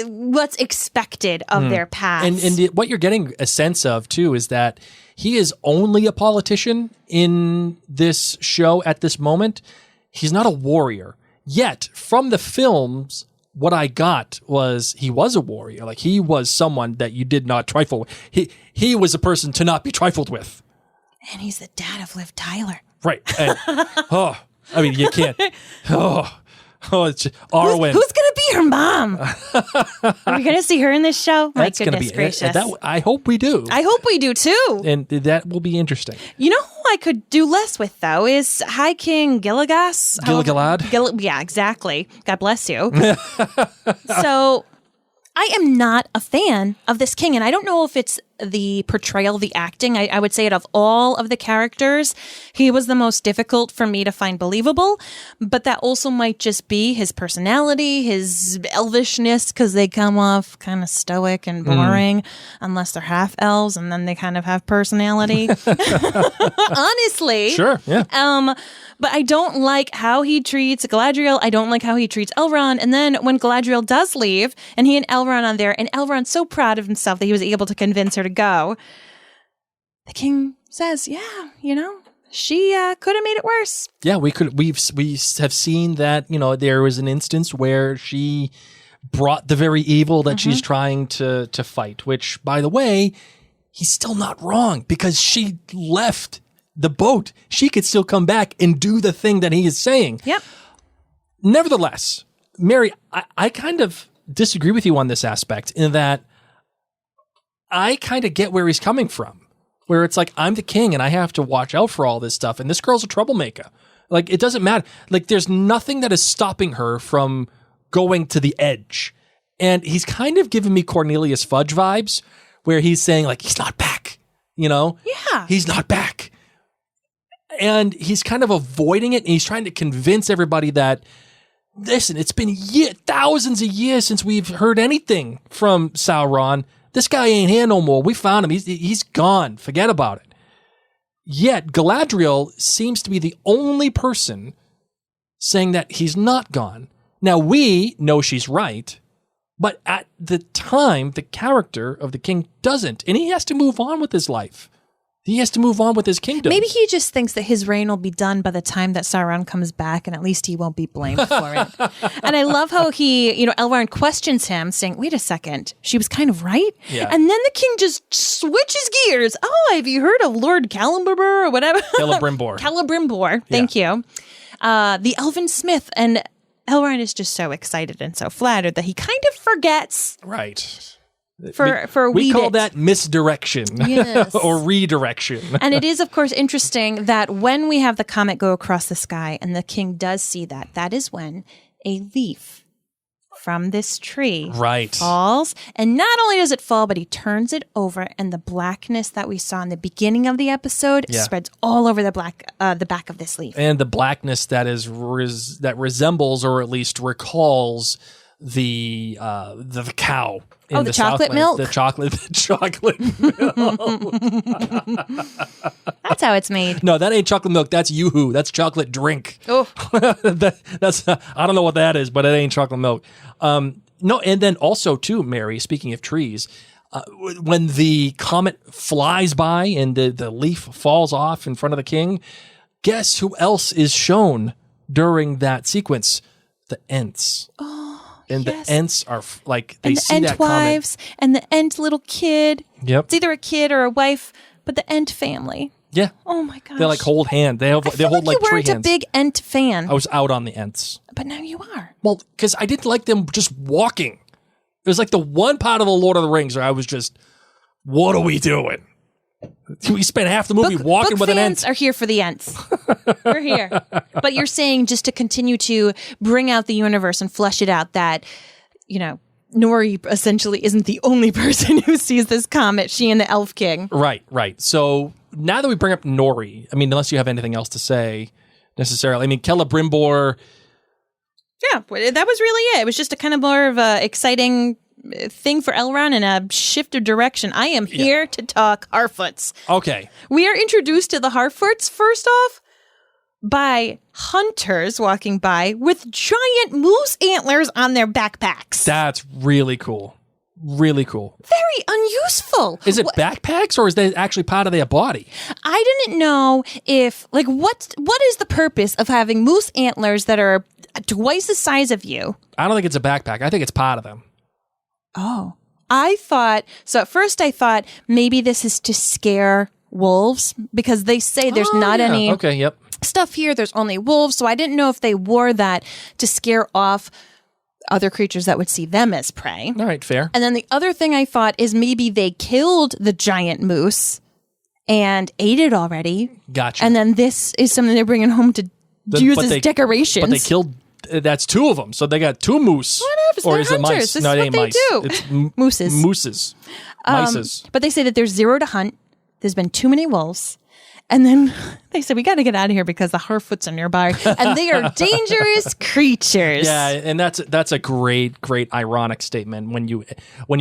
what's expected of their paths. And what you're getting a sense of, too, is that he is only a politician in this show at this moment. He's not a warrior. Yet, from the films, what I got was he was a warrior. Like, he was someone that you did not trifle with. He was a person to not be trifled with. And he's the dad of Liv Tyler. Right. And, you can't. It's Arwen. Who's going to be her mom? Are we going to see her in this show? My That's goodness gracious. I hope we do. I hope we do, too. And that will be interesting. You know who I could do less with, though, is High King Gil-galad? Yeah, exactly. God bless you. So I am not a fan of this king, and I don't know if it's the portrayal, the acting. I would say it of all of the characters, he was the most difficult for me to find believable, but that also might just be his personality, his elvishness, because they come off kind of stoic and boring, unless they're half elves, and then they kind of have personality. Honestly. Sure, yeah. But I don't like how he treats Galadriel. I don't like how he treats Elrond. And then when Galadriel does leave, and he and Elrond are there, and Elrond's so proud of himself that he was able to convince her to go, the king says, yeah, she could have made it worse. Yeah, we have seen that, there was an instance where she brought the very evil that she's trying to fight, which, by the way, he's still not wrong, because she left the boat. She could still come back and do the thing that he is saying. Yep. Nevertheless, Mary, I kind of disagree with you on this aspect, in that I kind of get where he's coming from, where it's like, I'm the king and I have to watch out for all this stuff, and this girl's a troublemaker. Like, it doesn't matter. Like, there's nothing that is stopping her from going to the edge. And he's kind of giving me Cornelius Fudge vibes, where he's saying, like, he's not back, Yeah. He's not back. And he's kind of avoiding it, and he's trying to convince everybody that, listen, it's been thousands of years since we've heard anything from Sauron. This guy ain't here no more. We found him. He's gone. Forget about it. Yet Galadriel seems to be the only person saying that he's not gone. Now, we know she's right, but at the time, the character of the king doesn't, and he has to move on with his life. He has to move on with his kingdom. Maybe he just thinks that his reign will be done by the time that Sauron comes back, and at least he won't be blamed for it. And I love how Elrond questions him, saying, wait a second, she was kind of right? Yeah. And then the king just switches gears. Oh, have you heard of Lord Celebrimbor or whatever? Celebrimbor. Thank you. The Elven Smith. And Elrond is just so excited and so flattered that he kind of forgets. Right. We call that misdirection. Yes. Or redirection. And it is, of course, interesting that when we have the comet go across the sky and the king does see that is when a leaf from this tree falls. And not only does it fall, but he turns it over, and the blackness that we saw in the beginning of the episode spreads all over the back of this leaf. And the blackness that that resembles, or at least recalls, the cow. The chocolate milk? The chocolate milk. That's how it's made. No, that ain't chocolate milk. That's Yoo-hoo. That's chocolate drink. Oh. That's I don't know what that is, but it ain't chocolate milk. No, and then also, too, Mary, speaking of trees, when the comet flies by and the leaf falls off in front of the king, guess who else is shown during that sequence? The Ents. Oh. And yes. the Ents are they and see the that Ent wives comment. And the Ent little kid. Yep. It's either a kid or a wife, but the Ent family. Yeah. Oh my gosh. They hold hand. They hold you tree hands. weren't a big Ent fan. I was out on the Ents. But now you are. Well, because I didn't like them just walking. It was like the one part of the Lord of the Rings where I was just, what are we doing? We spent half the movie walking book with an Ent. Fans are here for the Ents. We're here. But you're saying, just to continue to bring out the universe and flesh it out, that, Nori essentially isn't the only person who sees this comet, she and the Elf King. Right. So now that we bring up Nori, I mean, unless you have anything else to say necessarily, I mean, Celebrimbor. Yeah, that was really it. It was just a kind of more of a exciting thing for Elrond and a shift of direction. I am here to talk Harfoots. Okay. We are introduced to the Harfoots, first off, by hunters walking by with giant moose antlers on their backpacks. That's really cool. Really cool. Very unuseful. Is it backpacks or is that actually part of their body? I didn't know if, like, what is the purpose of having moose antlers that are twice the size of you? I don't think it's a backpack. I think it's part of them. Oh. So at first I thought maybe this is to scare wolves because they say there's not any stuff here. There's only wolves. So I didn't know if they wore that to scare off other creatures that would see them as prey. All right, fair. And then the other thing I thought is maybe they killed the giant moose and ate it already. Gotcha. And then this is something they're bringing home to use as decorations. But they killed, that's 2 of them. So they got 2 moose. Whatever, or is hunters. it mice? This No, is it what ain't they mice. do. It's Mooses. Mooses. Mices. But they say that there's 0 to hunt. There's been too many wolves. And then they said, we got to get out of here because the Harfoots are nearby. And they are dangerous creatures. Yeah, and that's a great ironic statement when you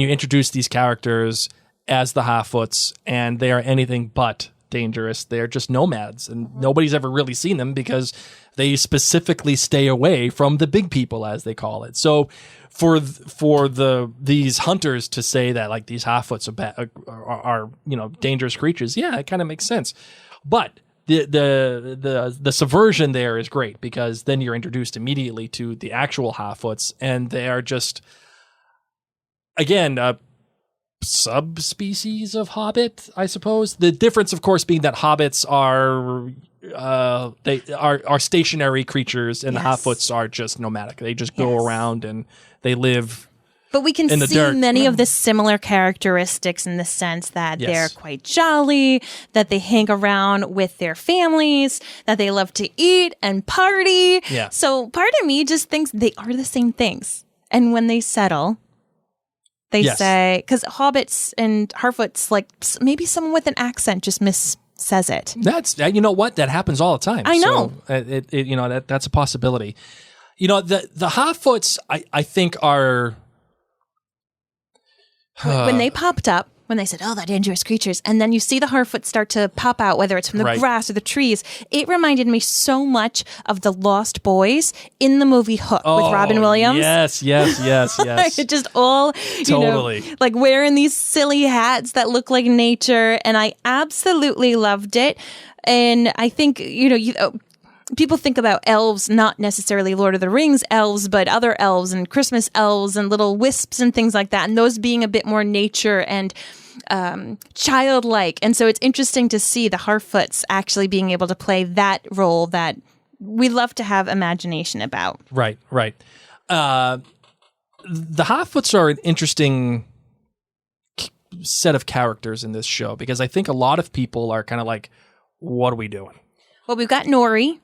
introduce these characters as the Harfoots, and they are anything but dangerous. They're just nomads, and nobody's ever really seen them because they specifically stay away from the big people, as they call it. So for these hunters to say that like these Harfoots are dangerous creatures, yeah, it kind of makes sense. But the subversion there is great because then you're introduced immediately to the actual Harfoots, and they are just, again, a subspecies of hobbit, I suppose. The difference, of course, being that hobbits are stationary creatures, and the Harfoots are just nomadic. They just go around and they live. But we can see dirt. many of the similar characteristics in the sense that they're quite jolly, that they hang around with their families, that they love to eat and party. Yeah. So part of me just thinks they are the same things. And when they settle, they say, because hobbits and Harfoots, like maybe someone with an accent just says it. That's, you know what? That happens all the time. I know. So that's a possibility. The Harfoots, I think are... when they popped up, when they said, oh, they're dangerous creatures, and then you see the Harfoots start to pop out, whether it's from the grass or the trees, it reminded me so much of the Lost Boys in the movie Hook with Robin Williams. Yes. It just all, totally. Like wearing these silly hats that look like nature, and I absolutely loved it. And I think, people think about elves, not necessarily Lord of the Rings elves, but other elves and Christmas elves and little wisps and things like that. And those being a bit more nature and childlike. And so it's interesting to see the Harfoots actually being able to play that role that we love to have imagination about. Right. The Harfoots are an interesting set of characters in this show because I think a lot of people are kind of like, what are we doing? Well, we've got Nori.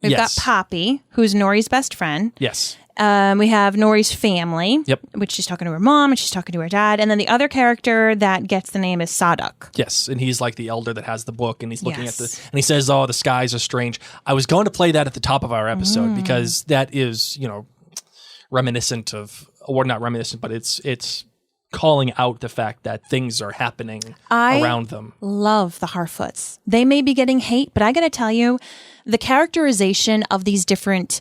We've got Poppy, who's Nori's best friend. Yes. We have Nori's family, Yep. which she's talking to her mom and she's talking to her dad. And then the other character that gets the name is Sadoc. Yes, and he's like the elder that has the book, and he's looking at and he says, oh, the skies are strange. I was going to play that at the top of our episode because that is, reminiscent of, or not reminiscent, but it's calling out the fact that things are happening around them. Love the Harfoots. They may be getting hate, but I got to tell you, the characterization of these different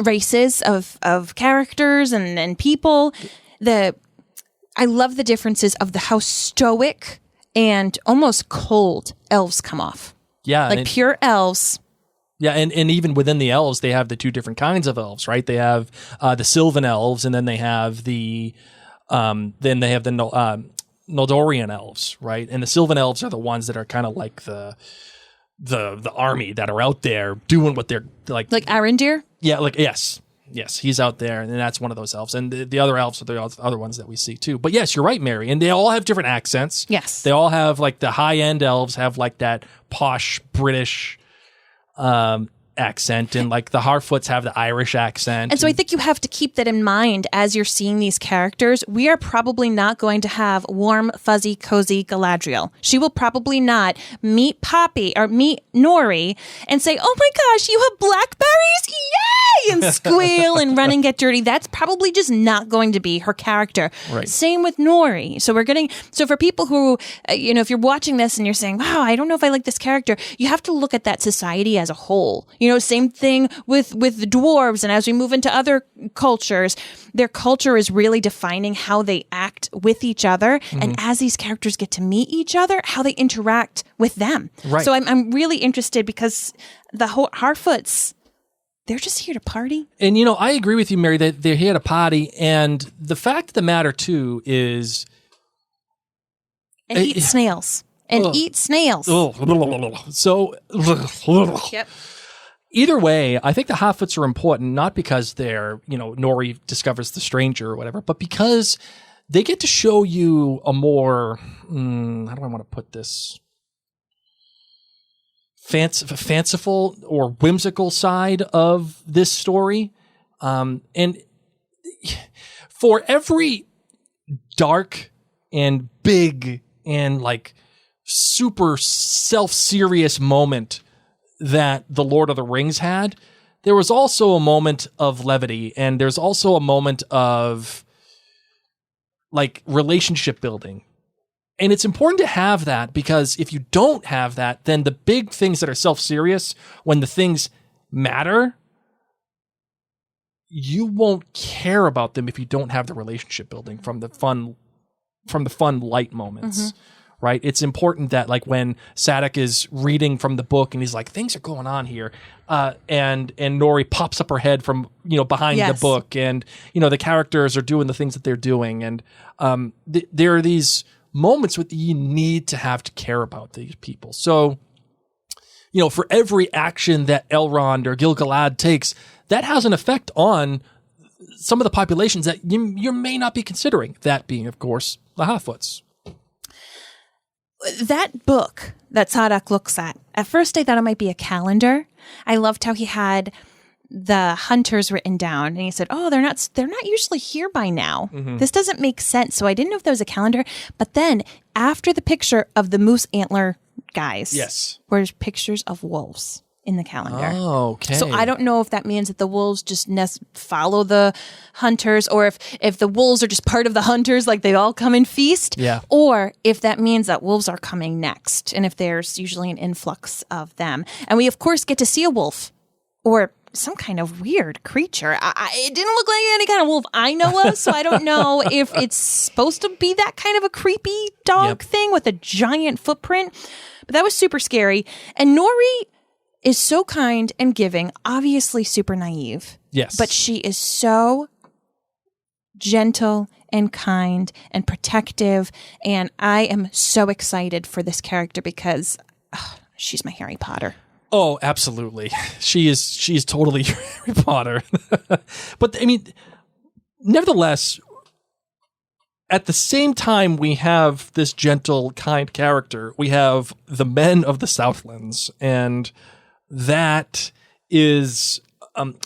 races of characters and people, I love the differences of how stoic and almost cold elves come off. Yeah. Like pure elves. Yeah, and even within the elves, they have the 2 different kinds of elves, right? They have the Sylvan elves, and then they have the Noldorian elves, right? And the Sylvan elves are the ones that are kind of like the army that are out there doing what they're like Arondir? Yeah, yes, he's out there, and that's one of those elves. And the other elves are the other ones that we see too. But yes, you're right, Mary. And they all have different accents. Yes, they all have like the high end elves have like that posh British accent, and like the Harfoots have the Irish accent. And so I think you have to keep that in mind as you're seeing these characters. We are probably not going to have warm, fuzzy, cozy Galadriel. She will probably not meet Poppy or meet Nori and say, oh my gosh, you have blackberries? and squeal and run and get dirty. That's probably just not going to be her character. Right. Same with Nori. So for people who, if you're watching this and you're saying, wow, I don't know if I like this character, you have to look at that society as a whole. Same thing with the dwarves. And as we move into other cultures, their culture is really defining how they act with each other. And as these characters get to meet each other, how they interact with them. Right. So I'm really interested because the Harfoots, they're just here to party. And, I agree with you, Mary, that they're here to party. And the fact of the matter, too, is... And eat snails. And eat snails. So... Yep. Either way, I think the Harfoots are important, not because they're, Nori discovers the stranger or whatever, but because they get to show you a more... how do I want to put this? Fanciful or whimsical side of this story. And for every dark and big and super self-serious moment that the Lord of the Rings had, there was also a moment of levity, and there's also a moment of relationship building. And it's important to have that, because if you don't have that, then the big things that are self-serious, when the things matter, you won't care about them if you don't have the relationship building from the fun light moments. Right? It's important that when Sadoc is reading from the book and he's like, things are going on here. And Nori pops up her head from, behind the book, and, the characters are doing the things that they're doing. And there are these moments that you need to have to care about these people. So, for every action that Elrond or Gil-galad takes, that has an effect on some of the populations that you may not be considering, that being, of course, the Harfoots. That book that Sadoc looks at first I thought it might be a calendar. I loved how he had the hunters written down, and he said, oh, they're not usually here by now. This doesn't make sense. So I didn't know if that was a calendar. But then after the picture of the moose antler guys, were pictures of wolves in the calendar. Oh, okay. So I don't know if that means that the wolves just follow the hunters, or if the wolves are just part of the hunters, they all come and feast. Yeah. Or if that means that wolves are coming next, and if there's usually an influx of them. And we, of course, get to see a wolf, or some kind of weird creature. It didn't look like any kind of wolf I know of, so I don't know if it's supposed to be that kind of a creepy dog thing with a giant footprint. But that was super scary. And Nori is so kind and giving, obviously super naive. Yes. But she is so gentle and kind and protective. And I am so excited for this character because she's my Harry Potter. Oh, absolutely. She's totally Harry Potter. But I mean, nevertheless, at the same time we have this gentle, kind character, we have the men of the Southlands, and that is,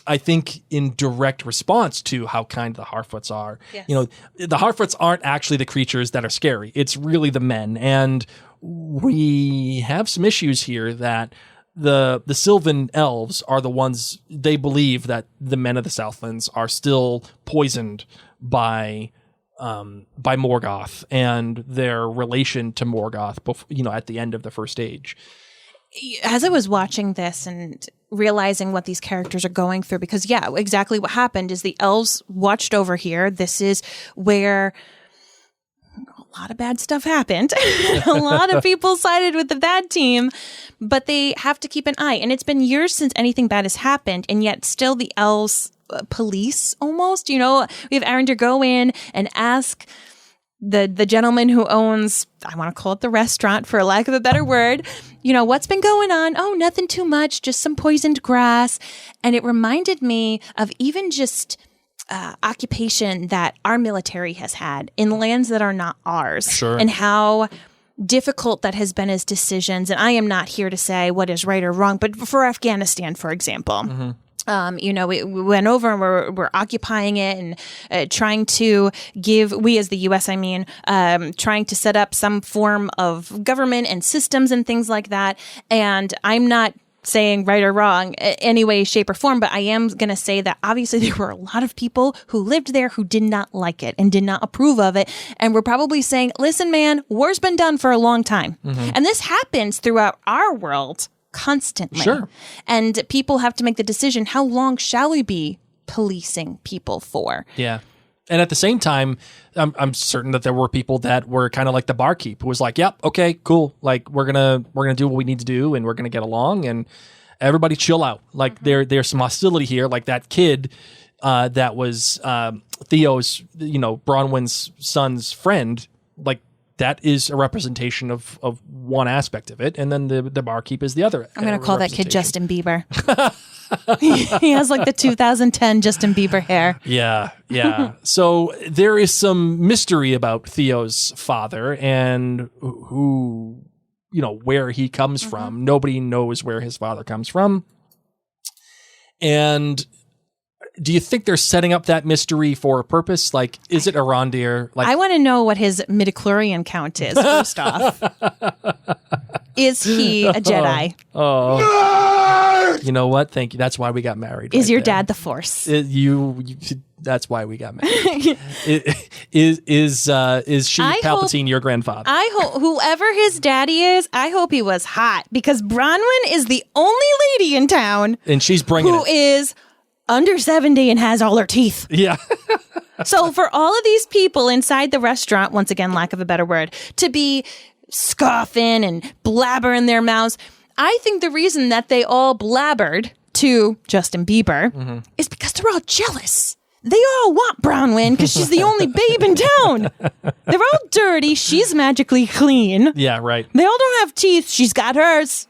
I think, in direct response to how kind the Harfoots are. Yes. The Harfoots aren't actually the creatures that are scary. It's really the men. And we have some issues here that the Sylvan elves are the ones, they believe that the men of the Southlands are still poisoned by Morgoth and their relation to Morgoth, at the end of the First Age. As I was watching this and realizing what these characters are going through, because exactly what happened is the elves watched over here. This is where a lot of bad stuff happened. A lot of people sided with the bad team, but they have to keep an eye. And it's been years since anything bad has happened, and yet still the elves police almost. We have Arondir go in and ask the gentleman who owns, I want to call it the restaurant for lack of a better word, what's been going on? Oh, nothing too much, just some poisoned grass. And it reminded me of even just occupation that our military has had in lands that are not ours. Sure. And how difficult that has been as decisions. And I am not here to say what is right or wrong, but for Afghanistan, for example, we went over and we're occupying it and trying to give, we as the U.S., trying to set up some form of government and systems and things like that. And I'm not saying right or wrong any way, shape, or form, but I am going to say that obviously there were a lot of people who lived there who did not like it and did not approve of it, and were probably saying, listen, man, war's been done for a long time. And this happens throughout our world constantly. Sure. And people have to make the decision, how long shall we be policing people for? Yeah. And at the same time, I'm certain that there were people that were kind of like the barkeep who was like, yep, okay, cool. Like we're gonna do what we need to do, and we're gonna get along, and everybody chill out. Like there's some hostility here. Like that kid that was Theo's, Bronwyn's son's friend, like that is a representation of one aspect of it, and then the barkeep is the other. I'm going to call that kid Justin Bieber. He has like the 2010 Justin Bieber hair. Yeah. So there is some mystery about Theo's father and who, where he comes from. Nobody knows where his father comes from. And do you think they're setting up that mystery for a purpose? Like, is it Arondir? Like, I want to know what his midichlorian count is, first off. Is he a Jedi? Oh. You know what? Thank you. That's why we got married. Is your dad the Force? That's why we got married. Is she Palpatine your grandfather? I hope whoever his daddy is, I hope he was hot, because Bronwyn is the only lady in town and she's bringing who is under 70 and has all her teeth. Yeah. So for all of these people inside the restaurant, once again, lack of a better word, to be scoffing and blabbering their mouths, I think the reason that they all blabbered to Justin Bieber is because they're all jealous. They all want Bronwyn because she's the only babe in town. They're all dirty. She's magically clean. Yeah, right. They all don't have teeth. She's got hers.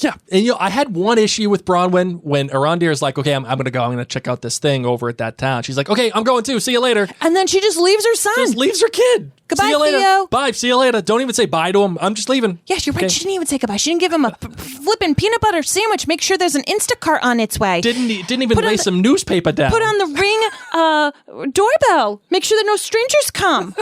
Yeah. And, I had one issue with Bronwyn when Arondir is like, okay, I'm going to go. I'm going to check out this thing over at that town. She's like, okay, I'm going too. See you later. And then she just leaves her son. Just leaves her kid. Goodbye, see you later. Theo. Bye. See you later. Don't even say bye to him. I'm just leaving. Yes, you're right. She didn't even say goodbye. She didn't give him a flippin' peanut butter sandwich. Make sure there's an Instacart on its way. Didn't even lay some newspaper down. Put on the Ring doorbell. Make sure that no strangers come.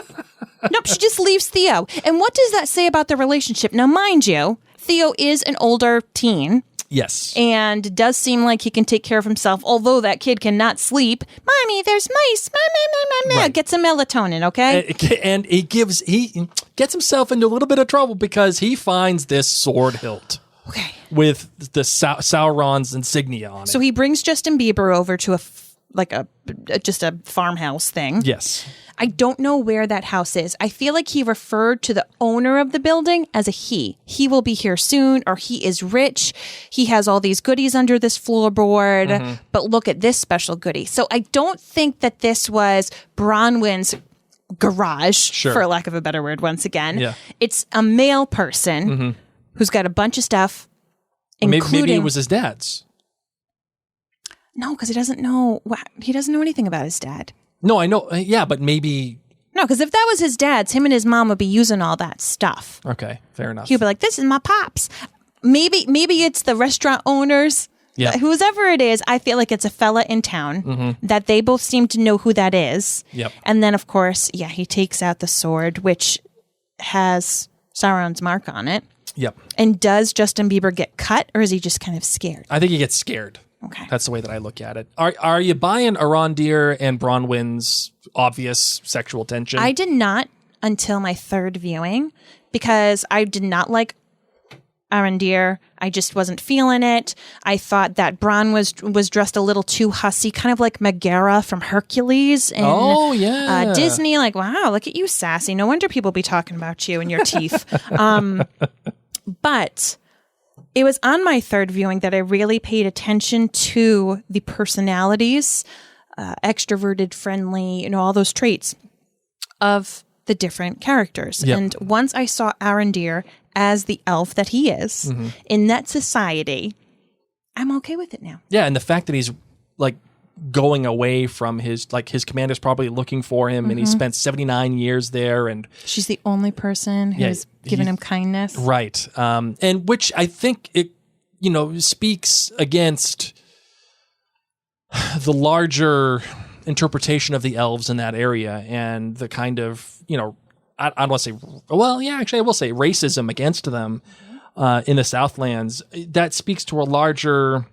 Nope, she just leaves Theo. And what does that say about the relationship? Now, mind you, Theo is an older teen. Yes. And does seem like he can take care of himself, although that kid cannot sleep. Mommy, there's mice. Right. Get some melatonin, okay? And he gets himself into a little bit of trouble because he finds this sword hilt. Okay. With the Sauron's insignia on it. So he brings Justin Bieber over to just a farmhouse thing. Yes. I don't know where that house is. I feel like he referred to the owner of the building as a he. He will be here soon, or he is rich. He has all these goodies under this floorboard, but look at this special goodie. So I don't think that this was Bronwyn's garage, for lack of a better word, once again. Yeah. It's a male person who's got a bunch of stuff, including... Maybe it was his dad's. No, because he doesn't know anything about his dad. No, I know. Yeah, but maybe... No, because if that was his dad's, him and his mom would be using all that stuff. Okay, fair enough. He'd be like, this is my pops. Maybe it's the restaurant owners. Yeah. Whoever it is, I feel like it's a fella in town that they both seem to know who that is. Yep. And then, of course, he takes out the sword, which has Sauron's mark on it. Yep. And does Justin Bieber get cut, or is he just kind of scared? I think he gets scared. Okay. That's the way that I look at it. Are you buying Arondir and Bronwyn's obvious sexual tension? I did not until my third viewing, because I did not like Arondir. I just wasn't feeling it. I thought that Bron was dressed a little too hussy, kind of like Megara from Hercules and Disney. Like, wow, look at you, sassy. No wonder people be talking about you and your teeth. But it was on my third viewing that I really paid attention to the personalities, extroverted, friendly, all those traits of the different characters. Yep. And once I saw Arondir as the elf that he is in that society, I'm okay with it now. Yeah, and the fact that he's like going away from his commander's probably looking for him, and he spent 79 years there, and she's the only person who's given him kindness. Right. And which I think it, speaks against the larger interpretation of the elves in that area and the kind of, I don't want to say, well, yeah, actually I will say racism against them. in the Southlands, that speaks to a larger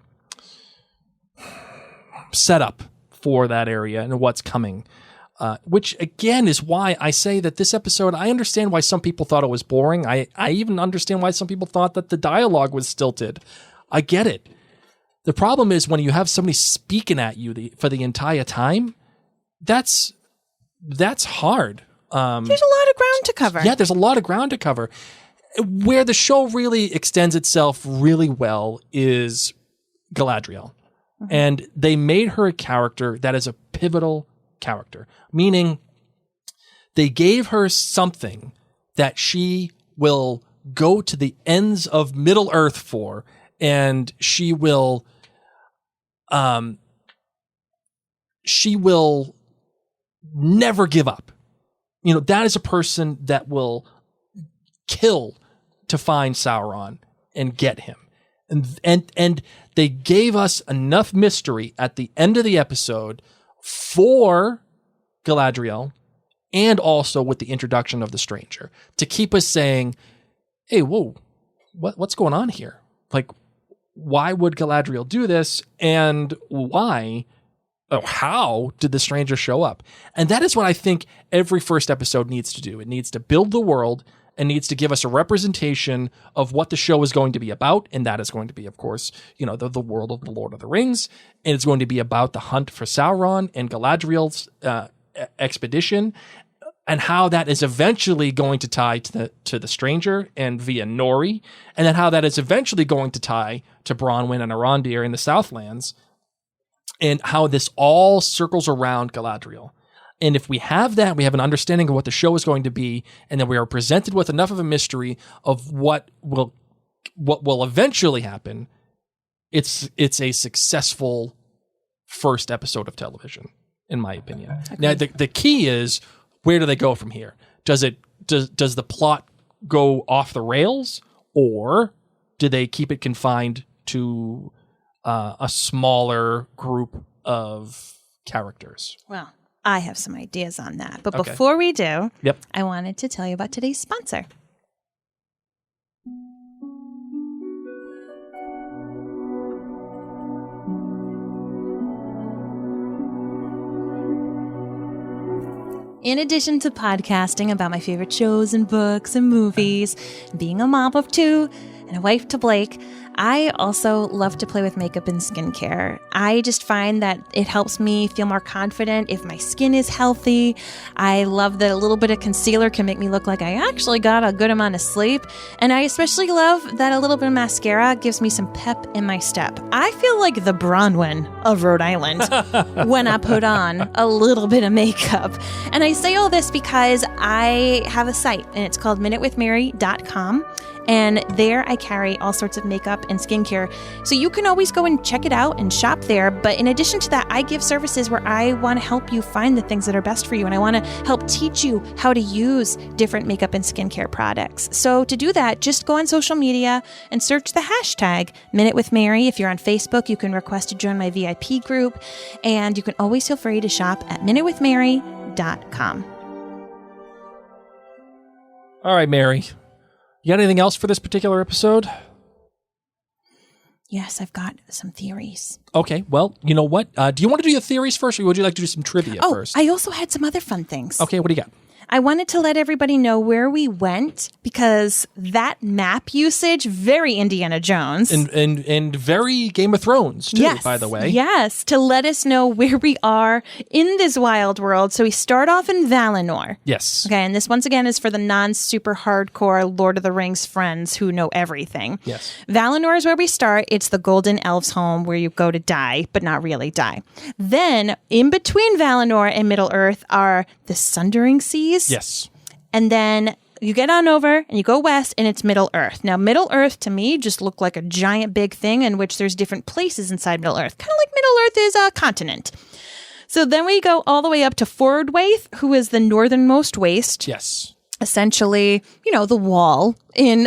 setup for that area and what's coming. Which, again, is why I say that this episode, I understand why some people thought it was boring. I even understand why some people thought that the dialogue was stilted. I get it. The problem is when you have somebody speaking at you for the entire time, that's hard. There's a lot of ground to cover. Yeah, there's a lot of ground to cover. Where the show really extends itself really well is Galadriel. Mm-hmm. And they made her a character that is a pivotal character, meaning they gave her something that she will go to the ends of Middle Earth for, and she will never give up. That is a person that will kill to find Sauron and get him. And they gave us enough mystery at the end of the episode for Galadriel, and also with the introduction of the stranger, to keep us saying, hey, whoa, what's going on here? Like, why would Galadriel do this? And how did the stranger show up? And that is what I think every first episode needs to do. It needs to build the world and needs to give us a representation of what the show is going to be about. And that is going to be, of course, the world of the Lord of the Rings. And it's going to be about the hunt for Sauron and Galadriel's expedition, and how that is eventually going to tie to the stranger and via Nori, and then how that is eventually going to tie to Bronwyn and Arondir in the Southlands, and how this all circles around Galadriel. And if we have that, we have an understanding of what the show is going to be, and then we are presented with enough of a mystery of what will eventually happen. It's a successful first episode of television, in my opinion. Okay. Now, the key is, where do they go from here? Does the plot go off the rails, or do they keep it confined to a smaller group of characters? Well, I have some ideas on that. But before we do, I wanted to tell you about today's sponsor. In addition to podcasting about my favorite shows and books and movies, being a mom of 2 and a wife to Blake, I also love to play with makeup and skincare. I just find that it helps me feel more confident if my skin is healthy. I love that a little bit of concealer can make me look like I actually got a good amount of sleep. And I especially love that a little bit of mascara gives me some pep in my step. I feel like the Bronwyn of Rhode Island when I put on a little bit of makeup. And I say all this because I have a site, and it's called minutewithmary.com. And there I carry all sorts of makeup and skincare. So you can always go and check it out and shop there. But in addition to that, I give services where I want to help you find the things that are best for you. And I want to help teach you how to use different makeup and skincare products. So to do that, just go on social media and search the hashtag Minute with Mary. If you're on Facebook, you can request to join my VIP group. And you can always feel free to shop at minutewithmary.com. All right, Mary. You got anything else for this particular episode? Yes, I've got some theories. Okay, well, you know what? Do you want to do your theories first, or would you like to do some trivia first? I also had some other fun things. Okay, what do you got? I wanted to let everybody know where we went, because that map usage, very Indiana Jones. And very Game of Thrones, too, yes, by the way. Yes, to let us know where we are in this wild world. So we start off in Valinor. Yes. Okay, and this, once again, is for the non-super hardcore Lord of the Rings friends who know everything. Yes. Valinor is where we start. It's the Golden Elves' home, where you go to die, but not really die. Then, in between Valinor and Middle-earth are the Sundering Seas. Yes. And then you get on over and you go west, and it's Middle-earth. Now, Middle-earth to me just looked like a giant big thing in which there's different places inside Middle-earth. Kind of like Middle-earth is a continent. So then we go all the way up to Fordwaith, who is the northernmost waste. Yes. Essentially, the wall in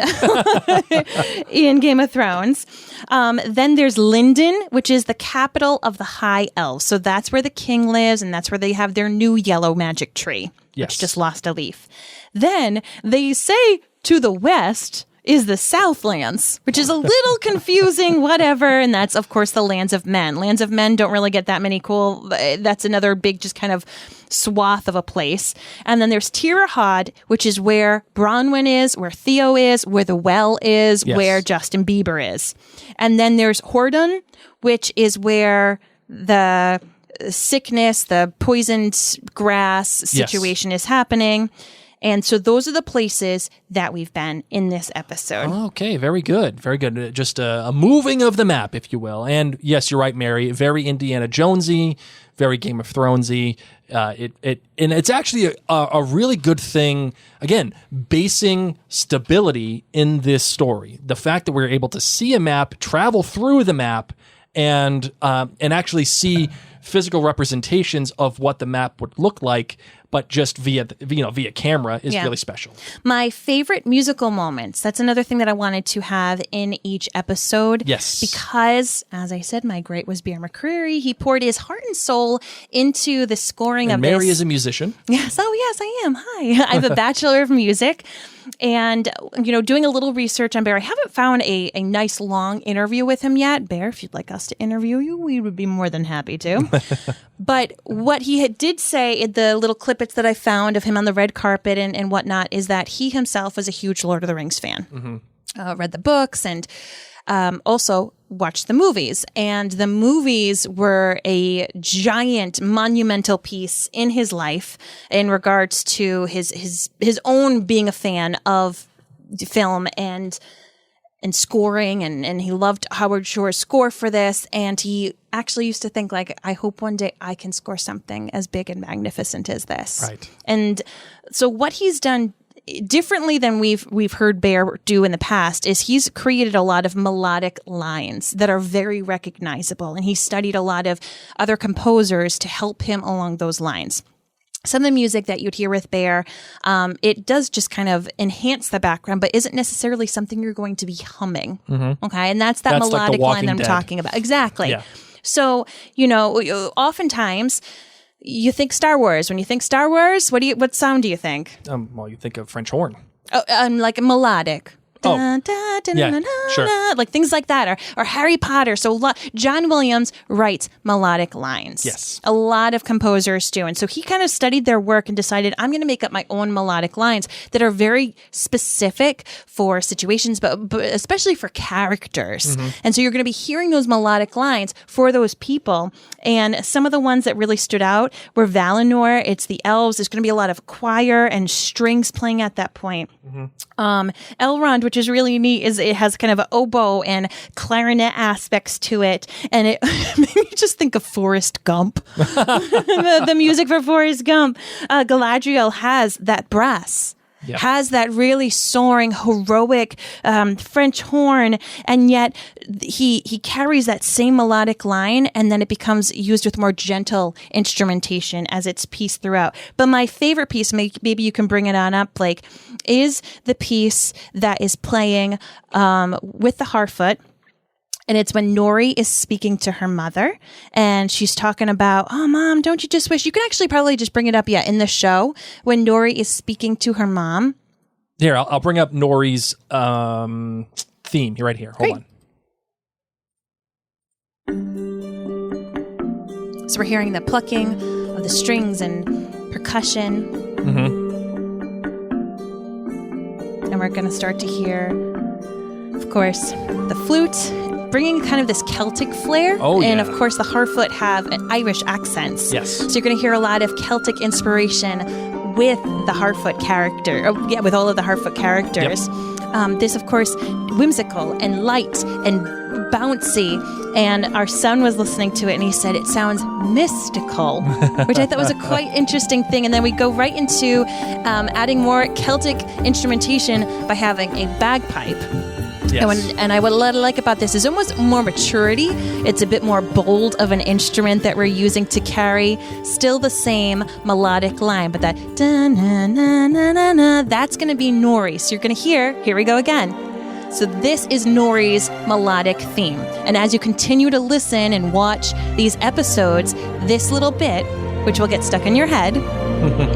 in Game of Thrones. Then there's Lindon, which is the capital of the High Elves. So that's where the king lives, and that's where they have their new yellow magic tree, which just lost a leaf. Then they say to the west is the Southlands, which is a little confusing, whatever. And that's, of course, the Lands of Men. Lands of Men don't really get that many cool. That's another big just kind of swath of a place. And then there's Tirahod, which is where Bronwyn is, where Theo is, where the well is, where Justin Bieber is. And then there's Hordun, which is where the sickness, the poisoned grass situation is happening. And so those are the places that we've been in this episode. Okay, very good. Very good. Just a moving of the map, if you will. And yes, you're right, Mary. Very Indiana Jonesy, very Game of Thronesy. And it's actually a really good thing, again, basing stability in this story. The fact that we're able to see a map, travel through the map, and actually see physical representations of what the map would look like, but just via camera is really special. My favorite musical moments. That's another thing that I wanted to have in each episode. Yes. Because, as I said, my great was Bear McCreary. He poured his heart and soul into the scoring of Mary this. is a musician. Yes. Oh, yes, I am. Hi. I have a Bachelor of Music. And, doing a little research on Bear, I haven't found a nice long interview with him yet. Bear, if you'd like us to interview you, we would be more than happy to. But what he did say in the little clippets that I found of him on the red carpet and whatnot is that he himself was a huge Lord of the Rings fan. Mm-hmm. Read the books and also watched the movies. And the movies were a giant, monumental piece in his life in regards to his own being a fan of film and scoring, and he loved Howard Shore's score for this, and he actually used to think, like, I hope one day I can score something as big and magnificent as this. Right. And so what he's done differently than we've heard Bear do in the past is he's created a lot of melodic lines that are very recognizable, and he studied a lot of other composers to help him along those lines. Some of the music that you'd hear with Bear, it does just kind of enhance the background, but isn't necessarily something you're going to be humming. Mm-hmm. Okay, and that's melodic like line that I'm talking about. Exactly. Yeah. So, oftentimes you think Star Wars. When you think Star Wars, what sound do you think? Well, you think of French horn. Like a melodic. Oh, sure. Like things like that, or Harry Potter. So John Williams writes melodic lines. Yes. A lot of composers do. And so he kind of studied their work and decided, I'm going to make up my own melodic lines that are very specific for situations, but especially for characters. Mm-hmm. And so you're going to be hearing those melodic lines for those people. And some of the ones that really stood out were Valinor. It's the Elves. There's going to be a lot of choir and strings playing at that point. Mm-hmm. Elrond, which is really neat, is it has kind of an oboe and clarinet aspects to it, and it made me just think of Forrest Gump. the music for Forrest Gump. Galadriel has that brass. Yep. Has that really soaring, heroic French horn, and yet he carries that same melodic line, and then it becomes used with more gentle instrumentation as its piece throughout. But my favorite piece, maybe you can bring it on up, Blake, is the piece that is playing with the Harfoot. And it's when Nori is speaking to her mother, and she's talking about, oh, Mom, don't you just wish? You can actually probably just bring it up, in the show, when Nori is speaking to her mom. Here, I'll bring up Nori's theme. You're right here. Hold on. So we're hearing the plucking of the strings and percussion. Mm-hmm. And we're going to start to hear, of course, the flute, bringing kind of this Celtic flair. Oh, yeah. And of course, the Harfoot have Irish accents. Yes. So you're going to hear a lot of Celtic inspiration with the Harfoot character, with all of the Harfoot characters. Yep. This, of course, whimsical and light and bouncy. And our son was listening to it, and he said it sounds mystical, which I thought was a quite interesting thing. And then we go right into adding more Celtic instrumentation by having a bagpipe. Yes. And what I like about this is almost more maturity. It's a bit more bold of an instrument that we're using to carry still the same melodic line, but that da-na-na-na-na-na, that's going to be Nori. So you're going to hear, here we go again. So this is Nori's melodic theme. And as you continue to listen and watch these episodes, this little bit, which will get stuck in your head,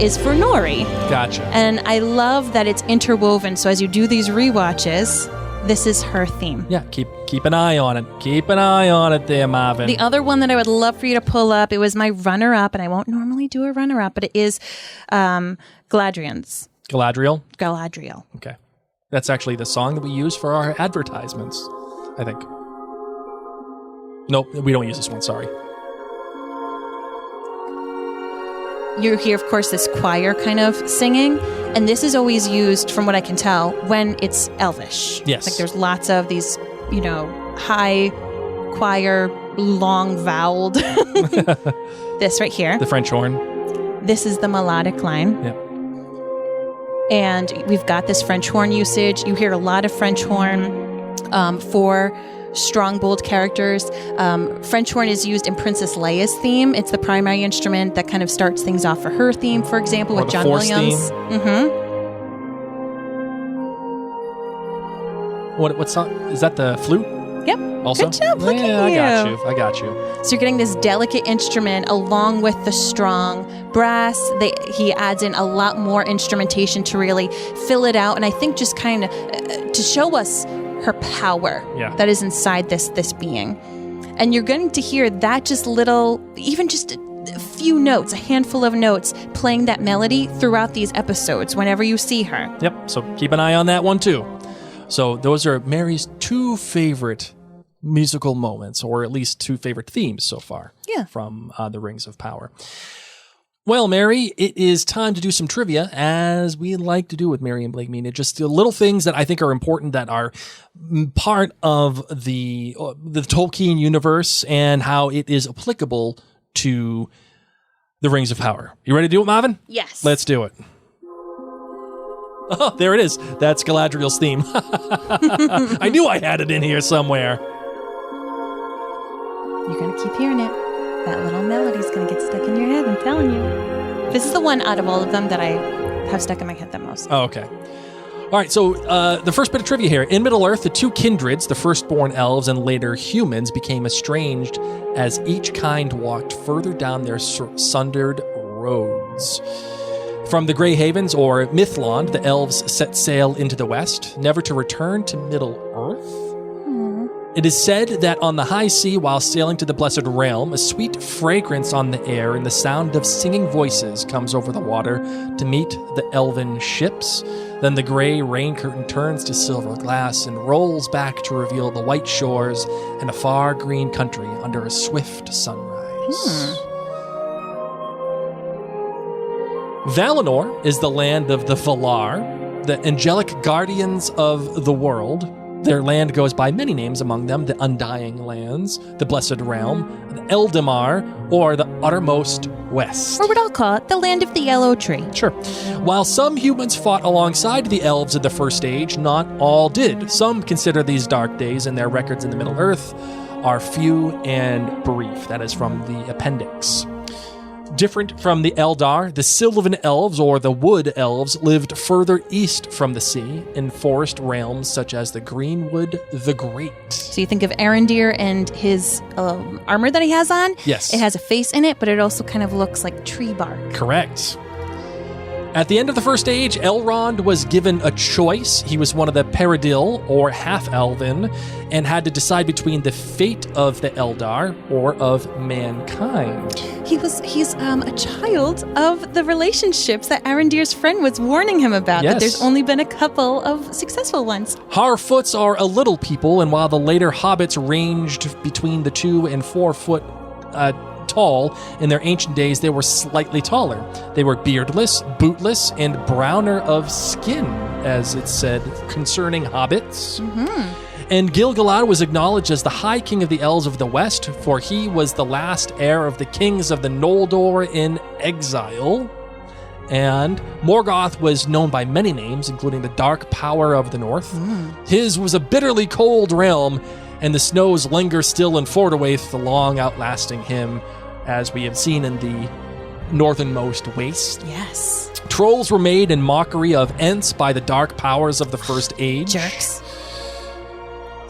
is for Nori. Gotcha. And I love that it's interwoven. So as you do these rewatches, this is her theme. Yeah, keep an eye on it. Keep an eye on it there, Marvin. The other one that I would love for you to pull up, it was my runner-up, and I won't normally do a runner-up, but it is Galadriel's. Galadriel. Okay. That's actually the song that we use for our advertisements, I think. Nope, we don't use this one, sorry. You hear, of course, this choir kind of singing, and this is always used, from what I can tell, when it's Elvish. Yes. Like there's lots of these, high choir, long voweled. This right here. The French horn. This is the melodic line. Yep. And we've got this French horn usage. You hear a lot of French horn for strong, bold characters. French horn is used in Princess Leia's theme. It's the primary instrument that kind of starts things off for her theme, for example, or with the John Force Williams. Theme. Mm-hmm. What song? Is that the flute? Yep. Also? Good job. Look at you. I got you. So you're getting this delicate instrument along with the strong brass. He adds in a lot more instrumentation to really fill it out. And I think just kind of to show us her power that is inside this being. And you're going to hear that just little, even just a few notes, a handful of notes, playing that melody throughout these episodes whenever you see her. Yep, so keep an eye on that one too. So those are Mary's two favorite musical moments, or at least two favorite themes so far from The Rings of Power. Well, Mary, it is time to do some trivia, as we like to do with Mary and Blake Media. Just the little things that I think are important that are part of the Tolkien universe and how it is applicable to The Rings of Power. You ready to do it, Marvin? Yes. Let's do it. Oh, there it is. That's Galadriel's theme. I knew I had it in here somewhere. You're going to keep hearing it. That little melody's going to get stuck in your head, I'm telling you. This is the one out of all of them that I have stuck in my head the most. Oh, okay. All right, so the first bit of trivia here. In Middle-earth, the two kindreds, the firstborn elves and later humans, became estranged as each kind walked further down their sundered roads. From the Grey Havens, or Mithlond, the elves set sail into the west, never to return to Middle-earth. It is said that on the high sea, while sailing to the Blessed Realm, a sweet fragrance on the air and the sound of singing voices comes over the water to meet the elven ships. Then the gray rain curtain turns to silver glass and rolls back to reveal the white shores and a far green country under a swift sunrise. Valinor is the land of the Valar, the angelic guardians of the world. Their land goes by many names, among them the Undying Lands, the Blessed Realm, the Eldamar, or the Uttermost West. Or what I'll call it, the land of the yellow tree. Sure. While some humans fought alongside the elves in the First Age, not all did. Some consider these dark days, and their records in the Middle-earth are few and brief. That is from the appendix. Different from the Eldar, the Sylvan Elves, or the Wood Elves, lived further east from the sea in forest realms such as the Greenwood the Great. So you think of Arondir and his armor that he has on? Yes. It has a face in it, but it also kind of looks like tree bark. Correct. At the end of the First Age, Elrond was given a choice. He was one of the Peridil, or half-elven, and had to decide between the fate of the Eldar or of mankind. He's a child of the relationships that Arondir's friend was warning him about, Yes. that there's only been a couple of successful ones. Harfoots are a little people, and while the later hobbits ranged between the 2 and 4 foot tall, in their ancient days they were slightly taller. They were beardless, bootless, and browner of skin, as it said concerning hobbits. And Gil-galad was acknowledged as the High King of the Elves of the West, for he was the last heir of the kings of the Noldor in exile. And Morgoth was known by many names, including the Dark Power of the North. His was a bitterly cold realm, and the snows linger still in Fordowaith, the long outlasting him, as we have seen in the northernmost waste. Yes. Trolls were made in mockery of Ents by the dark powers of the First Age. Jerks.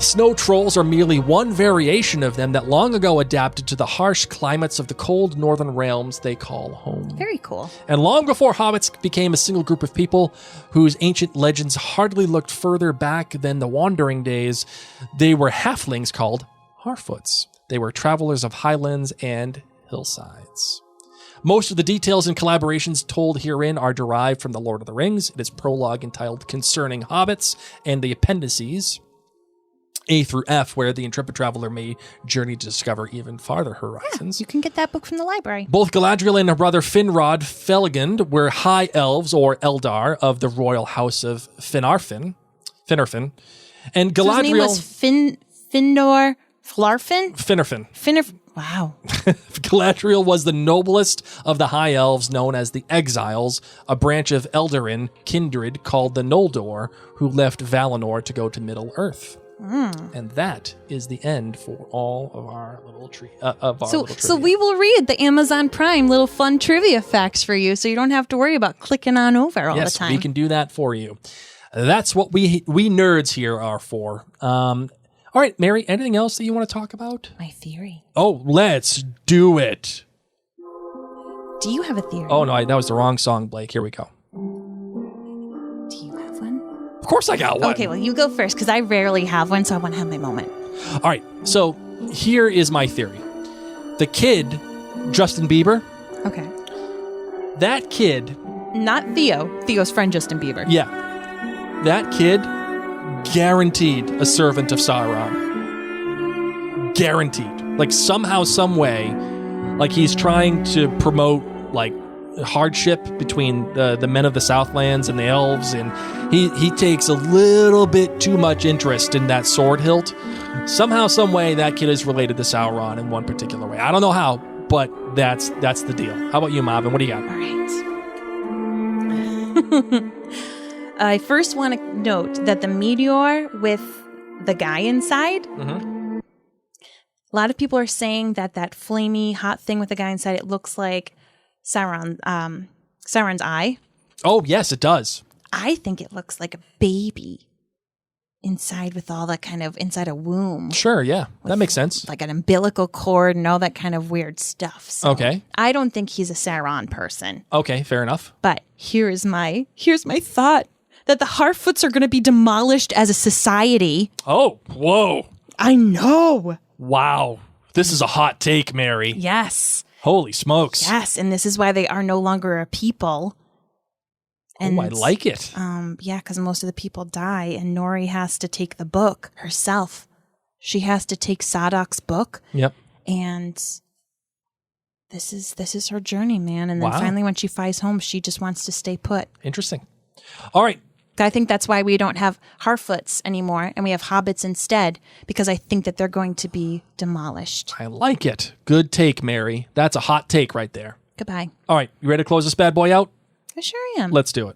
Snow trolls are merely one variation of them that long ago adapted to the harsh climates of the cold northern realms they call home. Very cool. And long before hobbits became a single group of people whose ancient legends hardly looked further back than the wandering days, they were halflings called Harfoots. They were travelers of highlands and hillsides. Most of the details and collaborations told herein are derived from The Lord of the Rings. It is prologue entitled Concerning Hobbits and the appendices, A through F, where the intrepid traveler may journey to discover even farther horizons. You can get that book from the library. Both Galadriel and her brother Finrod Felagund were high elves, or Eldar, of the royal house of Finarfin. And Galadriel... So his name was Findor Flarfin? Finarfin. Wow. Galadriel was the noblest of the High Elves, known as the Exiles, a branch of Eldarin kindred called the Noldor, who left Valinor to go to Middle-earth. And that is the end for all of our little trivia. So we will read the Amazon Prime little fun trivia facts for you, so you don't have to worry about clicking on over all the time. Yes, we can do that for you. That's what we nerds here are for. All right, Mary, anything else that you want to talk about? My theory. Oh, let's do it. Do you have a theory? Oh, no, that was the wrong song, Blake. Here we go. Do you have one? Of course I got one. Okay, well, you go first, because I rarely have one, so I want to have my moment. All right, so here is my theory. The kid, Justin Bieber. Okay. That kid. Not Theo. Theo's friend, Justin Bieber. Yeah. That kid, guaranteed a servant of Sauron. Guaranteed. Like somehow, some way, like he's trying to promote like hardship between the men of the Southlands and the Elves, and he takes a little bit too much interest in that sword hilt. Somehow, some way, that kid is related to Sauron in one particular way. I don't know how, but that's the deal. How about you, Marvin? What do you got? All right. I first want to note that the meteor with the guy inside, a lot of people are saying that flamey hot thing with the guy inside, it looks like Sauron's eye. Oh, yes, it does. I think it looks like a baby inside with all that kind of inside a womb. Sure, yeah. That makes sense. Like an umbilical cord and all that kind of weird stuff. So okay. I don't think he's a Sauron person. Okay, fair enough. But here's my thought. That the Harfoots are going to be demolished as a society. Oh, whoa. I know. Wow. This is a hot take, Mary. Yes. Holy smokes. Yes, and this is why they are no longer a people. And I like it. Yeah, because most of the people die, and Nori has to take the book herself. She has to take Sadoc's book. Yep. And this is her journey, man. And then finally when she flies home, she just wants to stay put. Interesting. All right. I think that's why we don't have Harfoots anymore, and we have hobbits instead, because I think that they're going to be demolished. I like it. Good take, Mary. That's a hot take right there. Goodbye. All right. You ready to close this bad boy out? I sure am. Let's do it.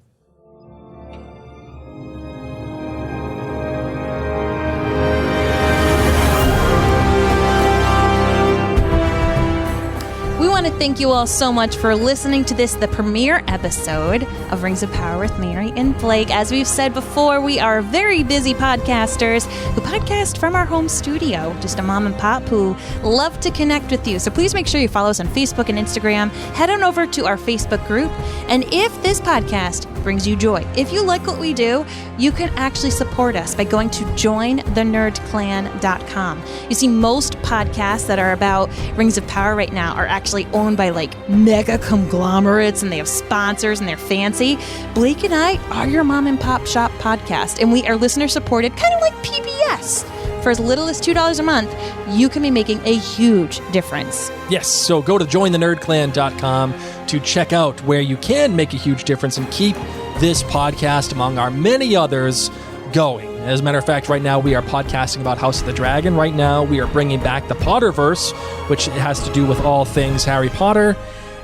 We want to thank you all so much for listening to the premiere episode of Rings of Power with Mary and Blake. As we've said before, we are very busy podcasters who podcast from our home studio, just a mom and pop who love to connect with you. So please make sure you follow us on Facebook and Instagram. Head on over to our Facebook group. And if this podcast brings you joy, if you like what we do, you can actually support us by going to jointhenerdclan.com. You see, most podcasts that are about Rings of Power right now are actually owned by like mega conglomerates, and they have sponsors and they're fancy. Blake and I are your mom and pop shop podcast, and we are listener supported, kind of like PBS. For as little as $2 a month, you can be making a huge difference. Yes, so go to jointhenerdclan.com to check out where you can make a huge difference and keep this podcast, among our many others, going. As a matter of fact, right now we are podcasting about House of the Dragon. Right now we are bringing back the Potterverse, which has to do with all things Harry Potter.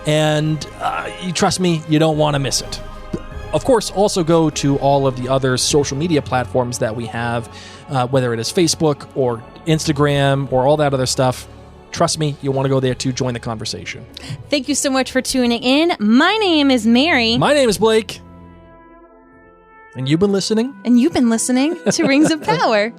And you trust me, you don't want to miss it. Of course, also go to all of the other social media platforms that we have, whether it is Facebook or Instagram or all that other stuff. Trust me, you want to go there to join the conversation. Thank you so much for tuning in. My name is Mary. My name is Blake. And you've been listening? And you've been listening to Rings of Power.